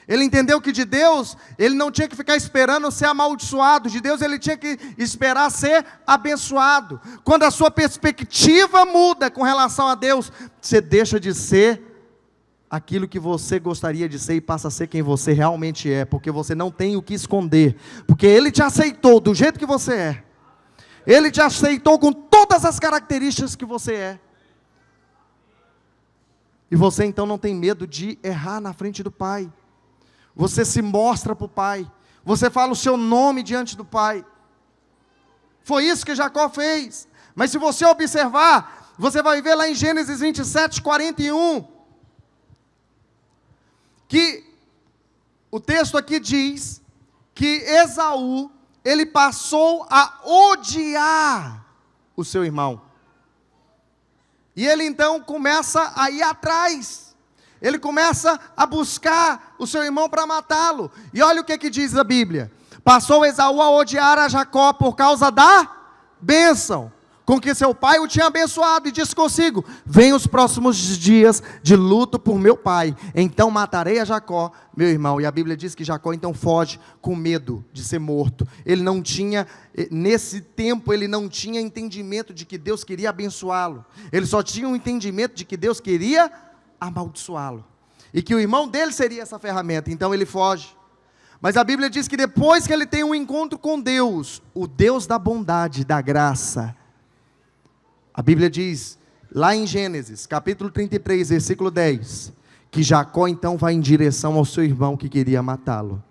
Ele entendeu que de Deus, ele não tinha que ficar esperando ser amaldiçoado. De Deus ele tinha que esperar ser abençoado. Quando a sua perspectiva muda com relação a Deus, você deixa de ser aquilo que você gostaria de ser e passa a ser quem você realmente é. Porque você não tem o que esconder. Porque Ele te aceitou do jeito que você é. Ele te aceitou com todas as características que você é. E você então não tem medo de errar na frente do Pai. Você se mostra para o Pai. Você fala o seu nome diante do Pai. Foi isso que Jacó fez. Mas se você observar, você vai ver lá em Gênesis 27, 41, que o texto aqui diz que Esaú, ele passou a odiar o seu irmão. E ele então começa a ir atrás. Ele começa a buscar o seu irmão para matá-lo. E olha o que diz a Bíblia. Passou Esaú a odiar a Jacó por causa da bênção com que seu pai o tinha abençoado, e disse consigo: vem os próximos dias de luto por meu pai, então matarei a Jacó, meu irmão. E a Bíblia diz que Jacó então foge com medo de ser morto. Ele não tinha, nesse tempo, ele não tinha entendimento de que Deus queria abençoá-lo. Ele só tinha um entendimento de que Deus queria amaldiçoá-lo, e que o irmão dele seria essa ferramenta. Então ele foge. Mas a Bíblia diz que depois que ele tem um encontro com Deus, o Deus da bondade, da graça, a Bíblia diz, lá em Gênesis, capítulo 33, versículo 10, que Jacó então vai em direção ao seu irmão que queria matá-lo.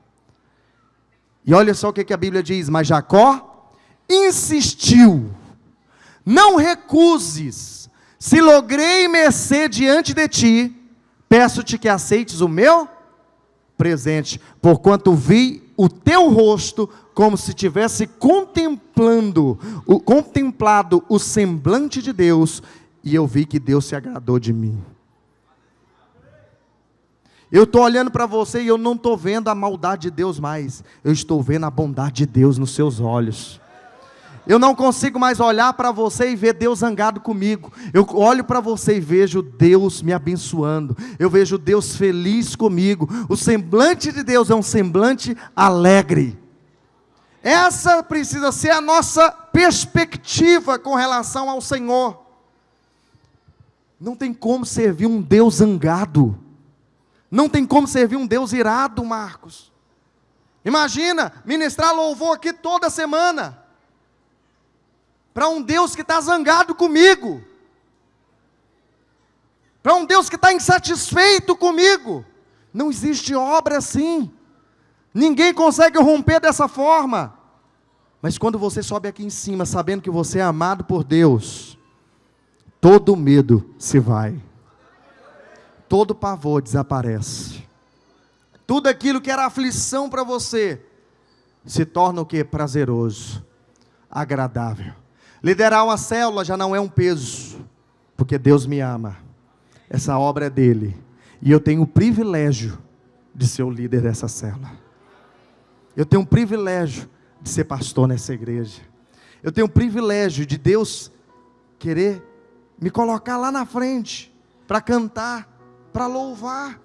E olha só o que a Bíblia diz: mas Jacó insistiu: não recuses, se logrei mercê diante de ti, peço-te que aceites o meu presente, porquanto vi o teu rosto como se tivesse contemplado o semblante de Deus, e eu vi que Deus se agradou de mim. Eu estou olhando para você e eu não estou vendo a maldade de Deus mais, eu estou vendo a bondade de Deus nos seus olhos. Eu não consigo mais olhar para você e ver Deus zangado comigo. Eu olho para você e vejo Deus me abençoando. Eu vejo Deus feliz comigo. O semblante de Deus é um semblante alegre. Essa precisa ser a nossa perspectiva com relação ao Senhor. Não tem como servir um Deus zangado. Não tem como servir um Deus irado, Marcos. Imagina ministrar louvor aqui toda semana para um Deus que está zangado comigo, para um Deus que está insatisfeito comigo. Não existe obra assim. Ninguém consegue romper dessa forma. Mas quando você sobe aqui em cima, sabendo que você é amado por Deus, todo medo se vai, todo pavor desaparece, tudo aquilo que era aflição para você, se torna o que? Prazeroso, agradável. Liderar uma célula já não é um peso, porque Deus me ama, essa obra é dele, e eu tenho o privilégio de ser o líder dessa célula. Eu tenho o privilégio de ser pastor nessa igreja. Eu tenho o privilégio de Deus querer me colocar lá na frente, para cantar, para louvar,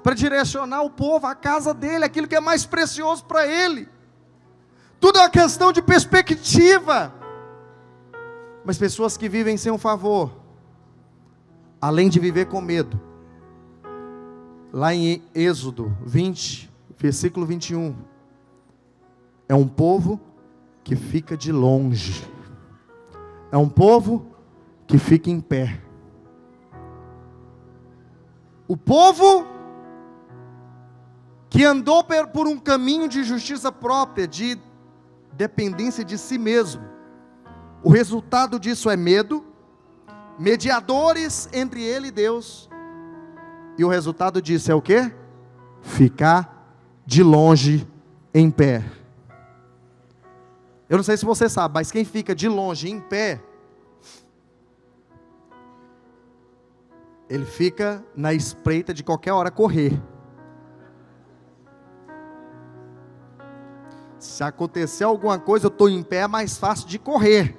para direcionar o povo, a casa dele, aquilo que é mais precioso para ele. Tudo é uma questão de perspectiva. Mas pessoas que vivem sem um favor, além de viver com medo, lá em Êxodo 20, versículo 21, é um povo que fica de longe, é um povo que fica em pé. O povo que andou por um caminho de justiça própria, de dependência de si mesmo, o resultado disso é medo, mediadores entre ele e Deus, e o resultado disso é o quê? Ficar de longe em pé. Eu não sei se você sabe, mas quem fica de longe em pé, ele fica na espreita de qualquer hora correr. Se acontecer alguma coisa, eu estou em pé, é mais fácil de correr,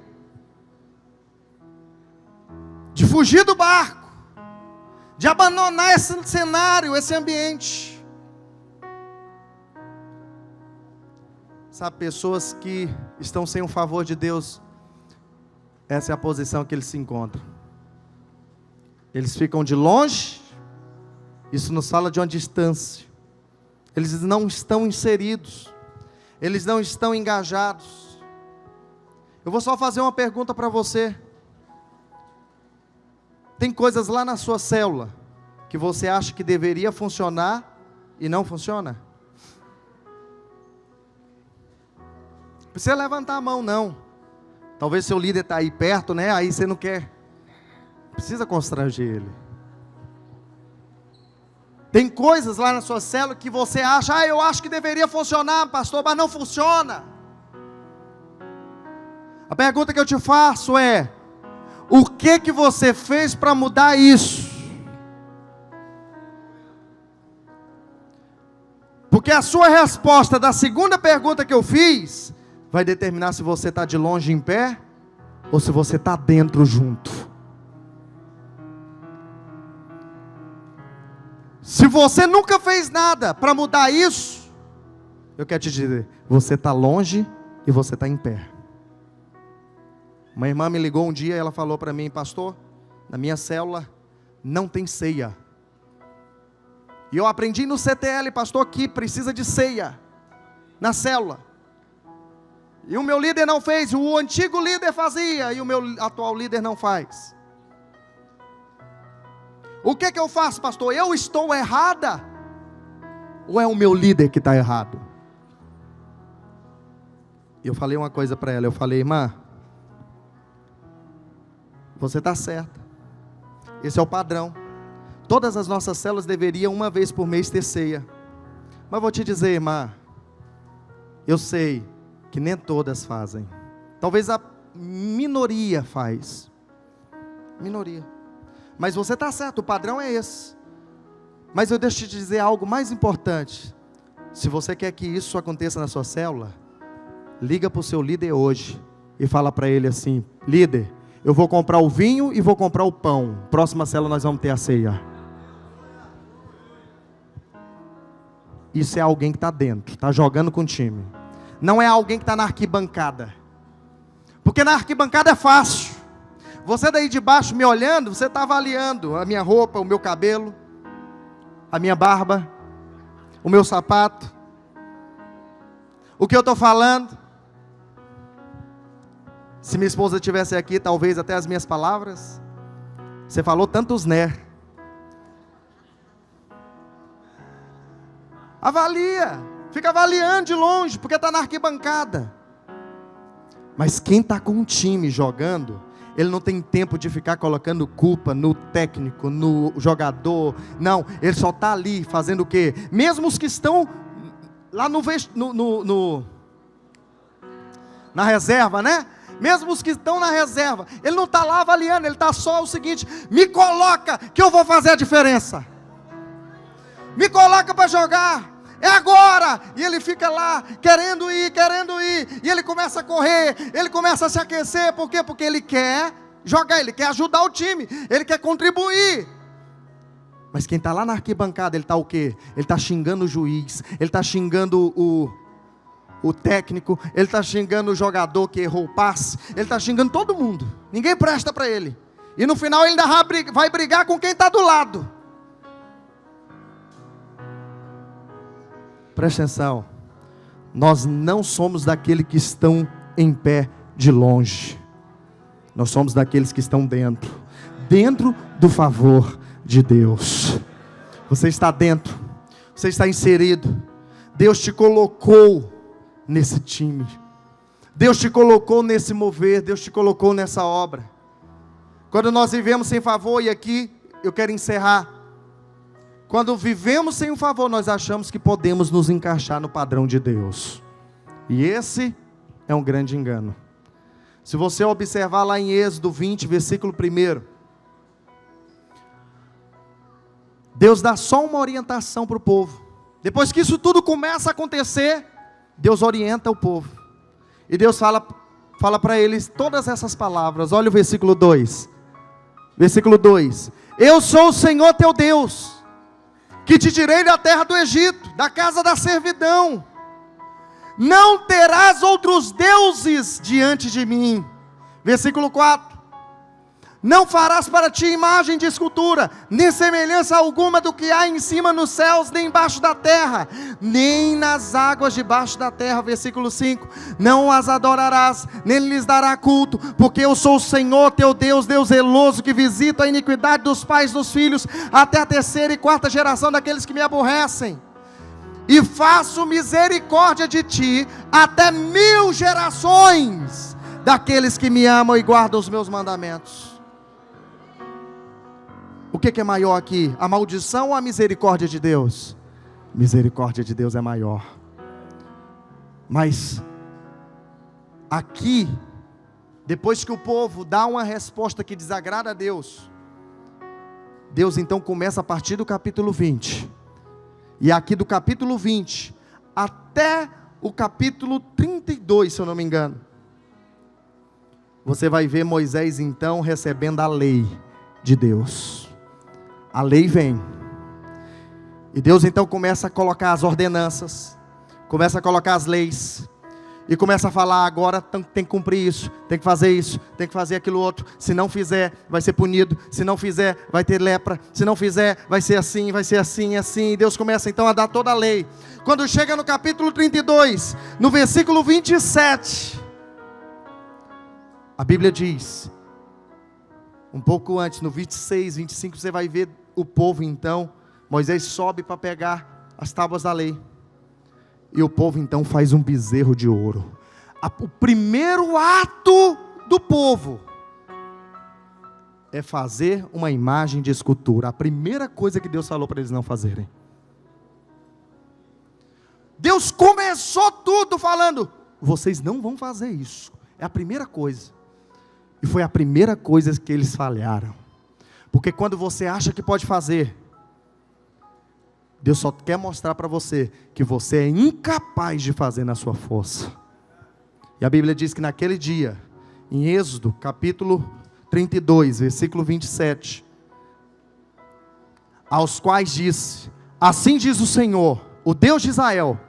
de fugir do barco, de abandonar esse cenário, esse ambiente. Sabe, pessoas que estão sem o favor de Deus, essa é a posição que eles se encontram. Eles ficam de longe, isso nos fala de uma distância. Eles não estão inseridos, eles não estão engajados. Eu vou só fazer uma pergunta para você. Tem coisas lá na sua célula que você acha que deveria funcionar e não funciona? Não precisa levantar a mão não. Talvez seu líder está aí perto, né? Aí você não quer. Precisa constranger ele. Tem coisas lá na sua célula que você acha, eu acho que deveria funcionar, pastor, mas não funciona. A pergunta que eu te faço é: o que você fez para mudar isso? Porque a sua resposta da segunda pergunta que eu fiz vai determinar se você está de longe em pé ou se você está dentro junto. Se você nunca fez nada para mudar isso, eu quero te dizer, você está longe e você está em pé. Uma irmã me ligou um dia e ela falou para mim: pastor, na minha célula não tem ceia. E eu aprendi no CTL, pastor, que precisa de ceia na célula. E o meu líder não fez, o antigo líder fazia e o meu atual líder não faz. O que eu faço, pastor? Eu estou errada? Ou é o meu líder que está errado? E eu falei uma coisa para ela, eu falei: irmã, você está certa, esse é o padrão. Todas as nossas células deveriam uma vez por mês ter ceia. Mas vou te dizer, irmã, eu sei que nem todas fazem. Talvez a minoria faz. Minoria. Mas você está certo, o padrão é esse. Mas eu deixo te dizer algo mais importante. Se você quer que isso aconteça na sua célula, liga para o seu líder hoje e fala para ele assim: líder, eu vou comprar o vinho e vou comprar o pão. Próxima célula nós vamos ter a ceia. Isso é alguém que está dentro, está jogando com o time. Não é alguém que está na arquibancada. Porque na arquibancada é fácil. Você daí de baixo me olhando, você está avaliando a minha roupa, o meu cabelo, a minha barba, o meu sapato, o que eu estou falando. Se minha esposa estivesse aqui, talvez até as minhas palavras. Você falou tantos né. Avalia, fica avaliando de longe, porque está na arquibancada. Mas quem está com um time jogando, ele não tem tempo de ficar colocando culpa no técnico, no jogador. Não, ele só está ali fazendo o quê? Mesmo os que estão lá na reserva, né? Mesmo os que estão na reserva, ele não está lá avaliando, ele está só o seguinte: me coloca que eu vou fazer a diferença. Me coloca para jogar. é agora, e ele fica lá, querendo ir, e ele começa a correr, ele começa a se aquecer, por quê? Porque ele quer jogar, ele quer ajudar o time, ele quer contribuir. Mas quem está lá na arquibancada, ele está o quê? Ele está xingando o juiz, ele está xingando o técnico, ele está xingando o jogador que errou o passe, ele está xingando todo mundo, ninguém presta para ele, e no final ele ainda vai brigar com quem está do lado. Presta atenção, nós não somos daqueles que estão em pé de longe, nós somos daqueles que estão dentro do favor de Deus. Você está dentro, você está inserido, Deus te colocou nesse time, Deus te colocou nesse mover, Deus te colocou nessa obra. Quando nós vivemos sem favor, e aqui eu quero encerrar, quando vivemos sem o favor, nós achamos que podemos nos encaixar no padrão de Deus, e esse é um grande engano. Se você observar lá em Êxodo 20, versículo 1, Deus dá só uma orientação para o povo. Depois que isso tudo começa a acontecer, Deus orienta o povo, e Deus fala para eles todas essas palavras. Olha o versículo 2, eu sou o Senhor teu Deus, que te tirei da terra do Egito, da casa da servidão. Não terás outros deuses diante de mim. Versículo 4, não farás para ti imagem de escultura, nem semelhança alguma do que há em cima nos céus, nem embaixo da terra, nem nas águas debaixo da terra. Versículo 5, não as adorarás, nem lhes dará culto, porque eu sou o Senhor teu Deus, Deus zeloso, que visita a iniquidade dos pais nos filhos, até a 3ª e 4ª geração daqueles que me aborrecem, e faço misericórdia de ti, até 1000 gerações, daqueles que me amam e guardam os meus mandamentos. O que é maior aqui? A maldição ou a misericórdia de Deus? Misericórdia de Deus é maior. Mas aqui, depois que o povo dá uma resposta que desagrada a Deus, Deus então começa a partir do capítulo 20. E aqui do capítulo 20 até o capítulo 32, se eu não me engano, você vai ver Moisés então recebendo a lei de Deus. A lei vem, e Deus então começa a colocar as ordenanças, começa a colocar as leis, e começa a falar: agora tem que cumprir isso, tem que fazer aquilo outro, se não fizer vai ser punido, se não fizer vai ter lepra, se não fizer vai ser assim, e Deus começa então a dar toda a lei. Quando chega no capítulo 32, no versículo 27, a Bíblia diz, um pouco antes, no 26, 25, você vai ver o povo então, Moisés sobe para pegar as tábuas da lei, e o povo então faz um bezerro de ouro. O primeiro ato do povo é fazer uma imagem de escultura. A primeira coisa que Deus falou para eles não fazerem. Deus começou tudo falando: vocês não vão fazer isso. É a primeira coisa. E foi a primeira coisa que eles falharam. Porque quando você acha que pode fazer, Deus só quer mostrar para você que você é incapaz de fazer na sua força. E a Bíblia diz que naquele dia, em Êxodo capítulo 32, versículo 27, aos quais disse: assim diz o Senhor, o Deus de Israel,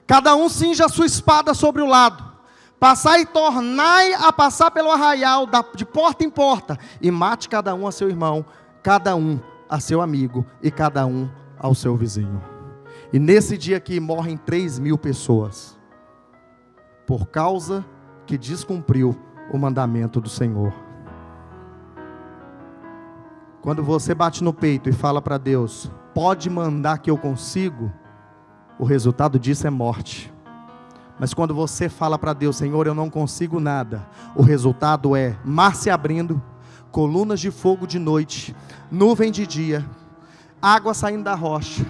cada um cinja a sua espada sobre o lado, passai e tornai a passar pelo arraial, de porta em porta, e mate cada um a seu irmão, cada um a seu amigo, e cada um ao seu vizinho. E nesse dia aqui morrem 3.000 pessoas, por causa que descumpriu o mandamento do Senhor. Quando você bate no peito e fala para Deus: pode mandar que eu consigo, o resultado disso é morte. Mas quando você fala para Deus: Senhor, eu não consigo nada, o resultado é mar se abrindo, colunas de fogo de noite, nuvem de dia, água saindo da rocha,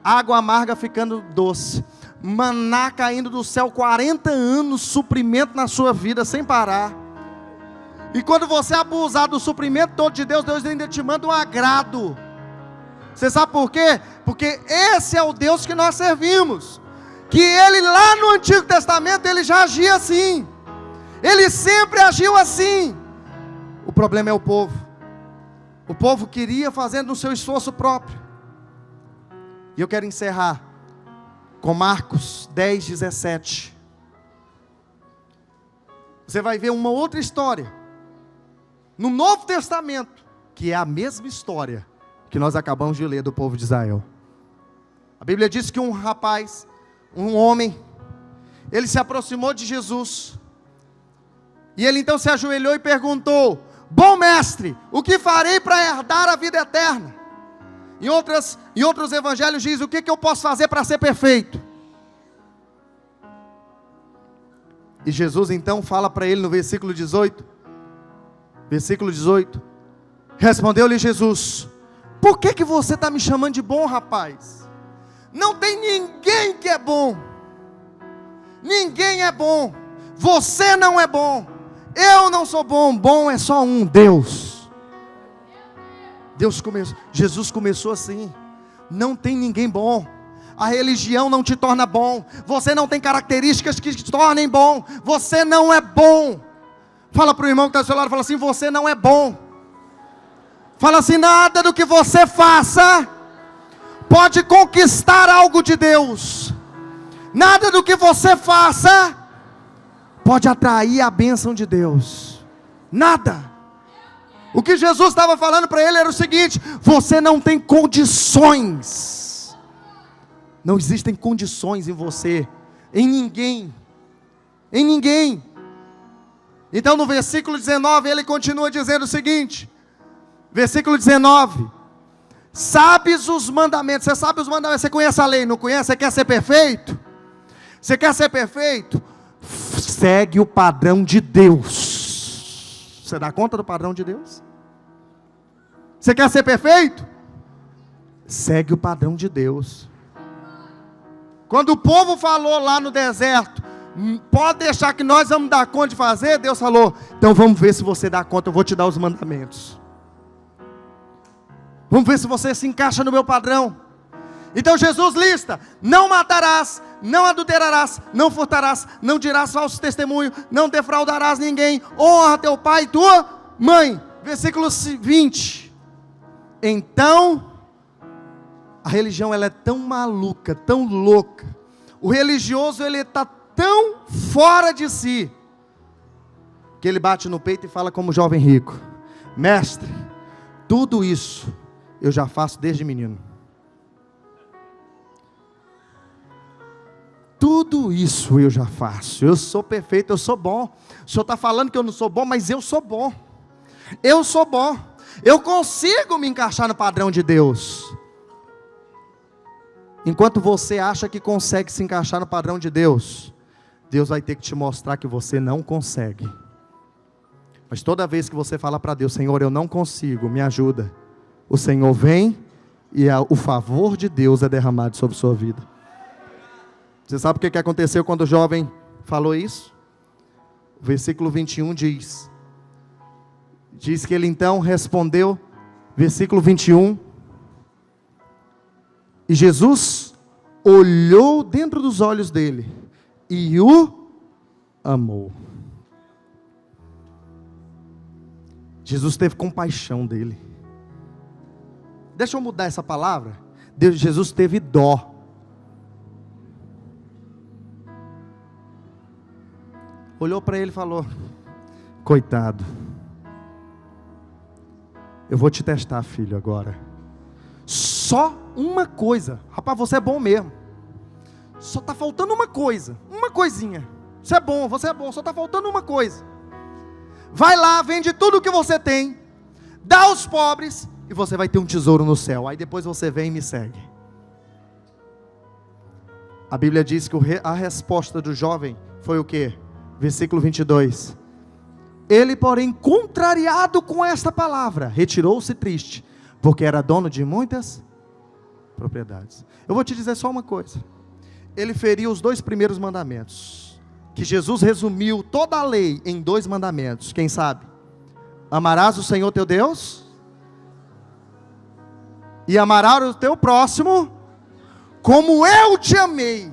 água amarga ficando doce, maná caindo do céu, 40 anos, suprimento na sua vida sem parar. E quando você abusar do suprimento todo de Deus, Deus ainda te manda um agrado. Você sabe por quê? Porque esse é o Deus que nós servimos. Que Ele lá no Antigo Testamento, Ele já agia assim. Ele sempre agiu assim. O problema é o povo. O povo queria fazer no seu esforço próprio. E eu quero encerrar com Marcos 10, 17. Você vai ver uma outra história no Novo Testamento, que é a mesma história que nós acabamos de ler do povo de Israel. A Bíblia diz que um rapaz, um homem, ele se aproximou de Jesus, e ele então se ajoelhou e perguntou: bom mestre, o que farei para herdar a vida eterna? Em outros evangelhos diz: o que eu posso fazer para ser perfeito? E Jesus então fala para ele no versículo 18, respondeu-lhe Jesus: por que você está me chamando de bom, rapaz? Não tem ninguém que é bom, ninguém é bom, você não é bom, eu não sou bom, bom é só um, Deus. Jesus começou assim: não tem ninguém bom. A religião não te torna bom. Você não tem características que te tornem bom. Você não é bom. Fala para o irmão que está do seu lado, fala assim: você não é bom. Fala assim: nada do que você faça pode conquistar algo de Deus. Nada do que você faça pode atrair a bênção de Deus. Nada. O que Jesus estava falando para ele era o seguinte: você não tem condições. Não existem condições em você, em ninguém, em ninguém. Então no versículo 19 ele continua dizendo o seguinte, versículo 19: sabes os mandamentos? Você sabe os mandamentos, você conhece a lei, não conhece? Você quer ser perfeito? Você quer ser perfeito? Segue o padrão de Deus. Você dá conta do padrão de Deus? Você quer ser perfeito? Segue o padrão de Deus. Quando o povo falou lá no deserto: pode deixar que nós vamos dar conta de fazer, Deus falou: então vamos ver se você dá conta, eu vou te dar os mandamentos. Vamos ver se você se encaixa no meu padrão. Então Jesus lista: não matarás, não adulterarás, não furtarás, não dirás falso testemunho, não defraudarás ninguém, honra teu pai e tua mãe. Versículo 20. Então, a religião ela é tão maluca, tão louca. O religioso ele está tão fora de si, que ele bate no peito e fala como jovem rico: mestre, tudo isso eu já faço desde menino. Tudo isso eu já faço. Eu sou perfeito, eu sou bom. O senhor está falando que eu não sou bom, mas eu sou bom. Eu sou bom. Eu consigo me encaixar no padrão de Deus. Enquanto você acha que consegue se encaixar no padrão de Deus, Deus vai ter que te mostrar que você não consegue. Mas toda vez que você fala para Deus: Senhor, eu não consigo, me ajuda, o Senhor vem e o favor de Deus é derramado sobre a sua vida. Você sabe o que aconteceu quando o jovem falou isso? O versículo 21 diz que ele então respondeu, versículo 21, e Jesus olhou dentro dos olhos dele e o amou. Jesus teve compaixão dele. Deixa eu mudar essa palavra. Jesus teve dó. Olhou para ele e falou: coitado, eu vou te testar, filho, agora. Só uma coisa. Rapaz, você é bom mesmo. Só está faltando uma coisa. Uma coisinha. Você é bom, só está faltando uma coisa. Vai lá, vende tudo o que você tem, dá aos pobres, e você vai ter um tesouro no céu. Aí depois você vem e me segue. A Bíblia diz que a resposta do jovem foi o quê? Versículo 22. Ele, porém, contrariado com esta palavra, retirou-se triste, porque era dono de muitas propriedades. Eu vou te dizer só uma coisa. Ele feriu os 2 primeiros mandamentos, que Jesus resumiu toda a lei em 2 mandamentos. Quem sabe? Amarás o Senhor teu Deus, e amarás o teu próximo como eu te amei.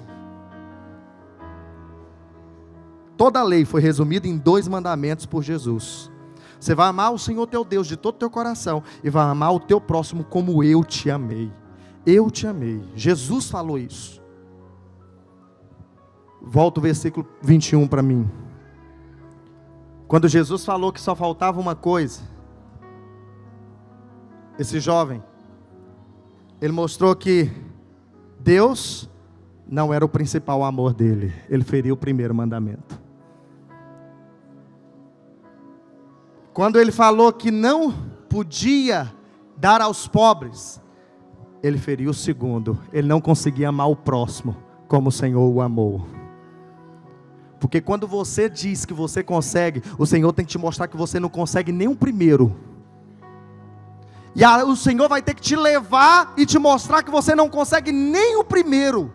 Toda a lei foi resumida em 2 mandamentos por Jesus. Você vai amar o Senhor teu Deus de todo o teu coração, e vai amar o teu próximo como eu te amei. Eu te amei. Jesus falou isso. Volta o versículo 21 para mim. Quando Jesus falou que só faltava uma coisa, esse jovem, ele mostrou que Deus não era o principal amor dele. Ele feriu o primeiro mandamento. Quando ele falou que não podia dar aos pobres, ele feriu o segundo. Ele não conseguia amar o próximo como o Senhor o amou. Porque quando você diz que você consegue, o Senhor tem que te mostrar que você não consegue nem o primeiro. E o Senhor vai ter que te levar e te mostrar que você não consegue nem o primeiro.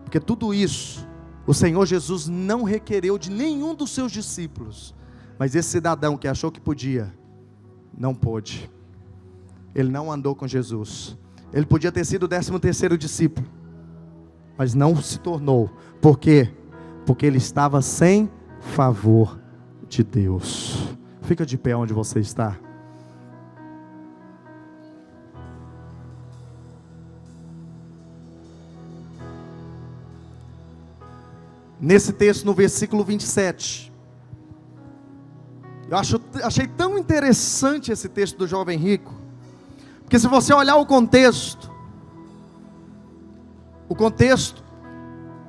Porque tudo isso, o Senhor Jesus não requereu de nenhum dos seus discípulos. Mas esse cidadão que achou que podia, não pôde. Ele não andou com Jesus. Ele podia ter sido o 13º discípulo, mas não se tornou. Por quê? Porque ele estava sem favor de Deus. Fica de pé onde você está. Nesse texto, no versículo 27, eu achei tão interessante esse texto do jovem rico, porque se você olhar o contexto,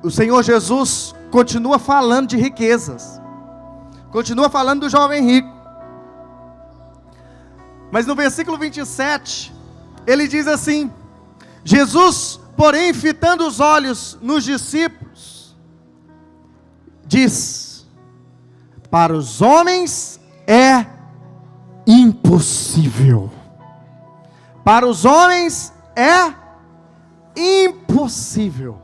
o Senhor Jesus continua falando de riquezas, continua falando do jovem rico, mas no versículo 27, ele diz assim: Jesus, porém, fitando os olhos nos discípulos, diz: para os homens é impossível. Para os homens é impossível.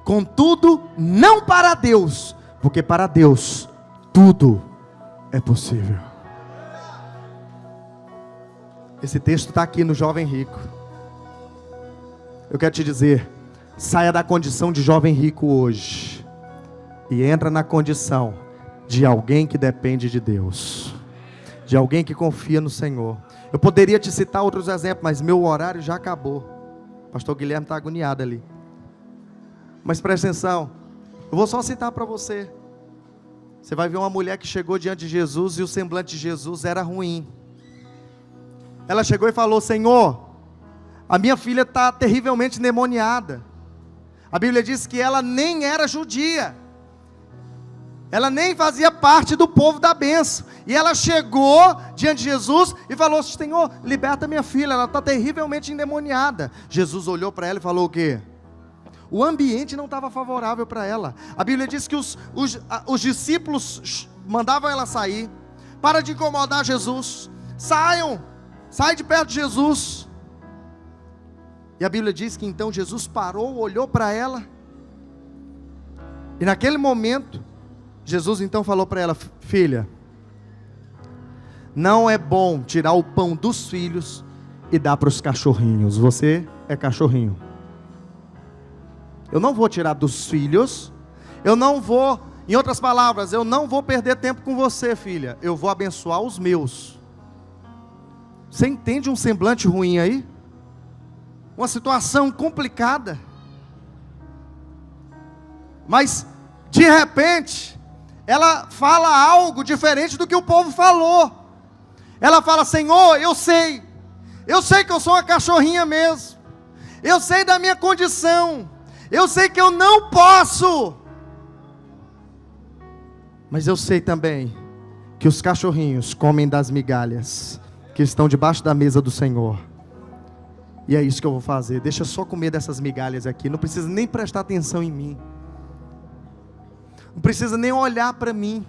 Contudo, não para Deus, porque para Deus tudo é possível. Esse texto está aqui no jovem rico. Eu quero te dizer, saia da condição de jovem rico hoje e entra na condição de alguém que depende de Deus, de alguém que confia no Senhor. Eu poderia te citar outros exemplos, mas meu horário já acabou. O pastor Guilherme está agoniado ali. Mas presta atenção, eu vou só citar para você. Você vai ver uma mulher que chegou diante de Jesus e o semblante de Jesus era ruim. Ela chegou e falou: Senhor, a minha filha está terrivelmente endemoniada. A Bíblia diz que ela nem era judia, ela nem fazia parte do povo da bênção. E ela chegou diante de Jesus e falou: Senhor, liberta minha filha, ela está terrivelmente endemoniada. Jesus olhou para ela e falou o quê? O ambiente não estava favorável para ela. A Bíblia diz que os discípulos mandavam ela sair. Para de incomodar Jesus. Sai de perto de Jesus. E a Bíblia diz que então Jesus parou, olhou para ela. E naquele momento, Jesus então falou para ela: filha, não é bom tirar o pão dos filhos e dar para os cachorrinhos. Você é cachorrinho. Eu não vou tirar dos filhos. Eu não vou, em outras palavras, eu não vou perder tempo com você, filha. Eu vou abençoar os meus. Você entende um semblante ruim aí? Uma situação complicada. Mas, de repente, ela fala algo diferente do que o povo falou. Ela fala: Senhor, eu sei que eu sou uma cachorrinha mesmo. Eu sei da minha condição. Eu sei que eu não posso. Mas eu sei também que os cachorrinhos comem das migalhas que estão debaixo da mesa do Senhor. E é isso que eu vou fazer. Deixa eu só comer dessas migalhas aqui. Não precisa nem prestar atenção em mim. Não precisa nem olhar para mim.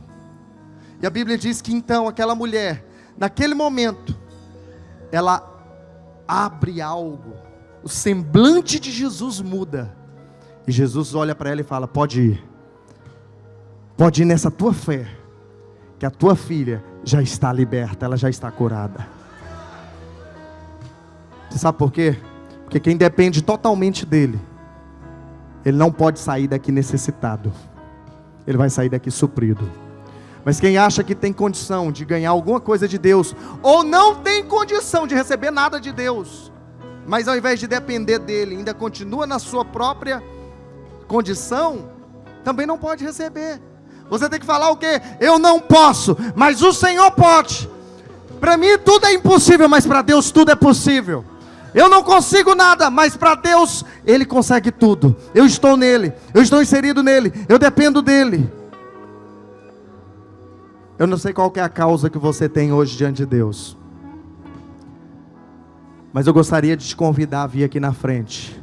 E a Bíblia diz que então aquela mulher, naquele momento, ela abre algo. O semblante de Jesus muda. E Jesus olha para ela e fala: pode ir. Pode ir nessa tua fé, que a tua filha já está liberta, ela já está curada. Você sabe por quê? Porque quem depende totalmente dele, ele não pode sair daqui necessitado. Ele vai sair daqui suprido. Mas quem acha que tem condição de ganhar alguma coisa de Deus, ou não tem condição de receber nada de Deus, mas ao invés de depender dele, ainda continua na sua própria condição, também não pode receber. Você tem que falar o quê? Eu não posso, mas o Senhor pode. Para mim tudo é impossível, mas para Deus tudo é possível. Eu não consigo nada, mas para Deus Ele consegue tudo. Eu estou nele, eu estou inserido nele, eu dependo dele. Eu não sei qual que é a causa que você tem hoje diante de Deus, mas eu gostaria de te convidar a vir aqui na frente.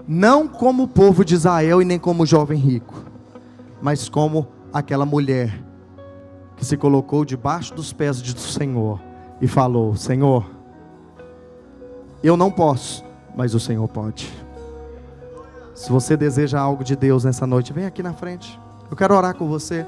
Não como o povo de Israel e nem como o jovem rico, mas como aquela mulher que se colocou debaixo dos pés do Senhor e falou: Senhor, eu não posso, mas o Senhor pode. Se você deseja algo de Deus nessa noite, vem aqui na frente. Eu quero orar com você.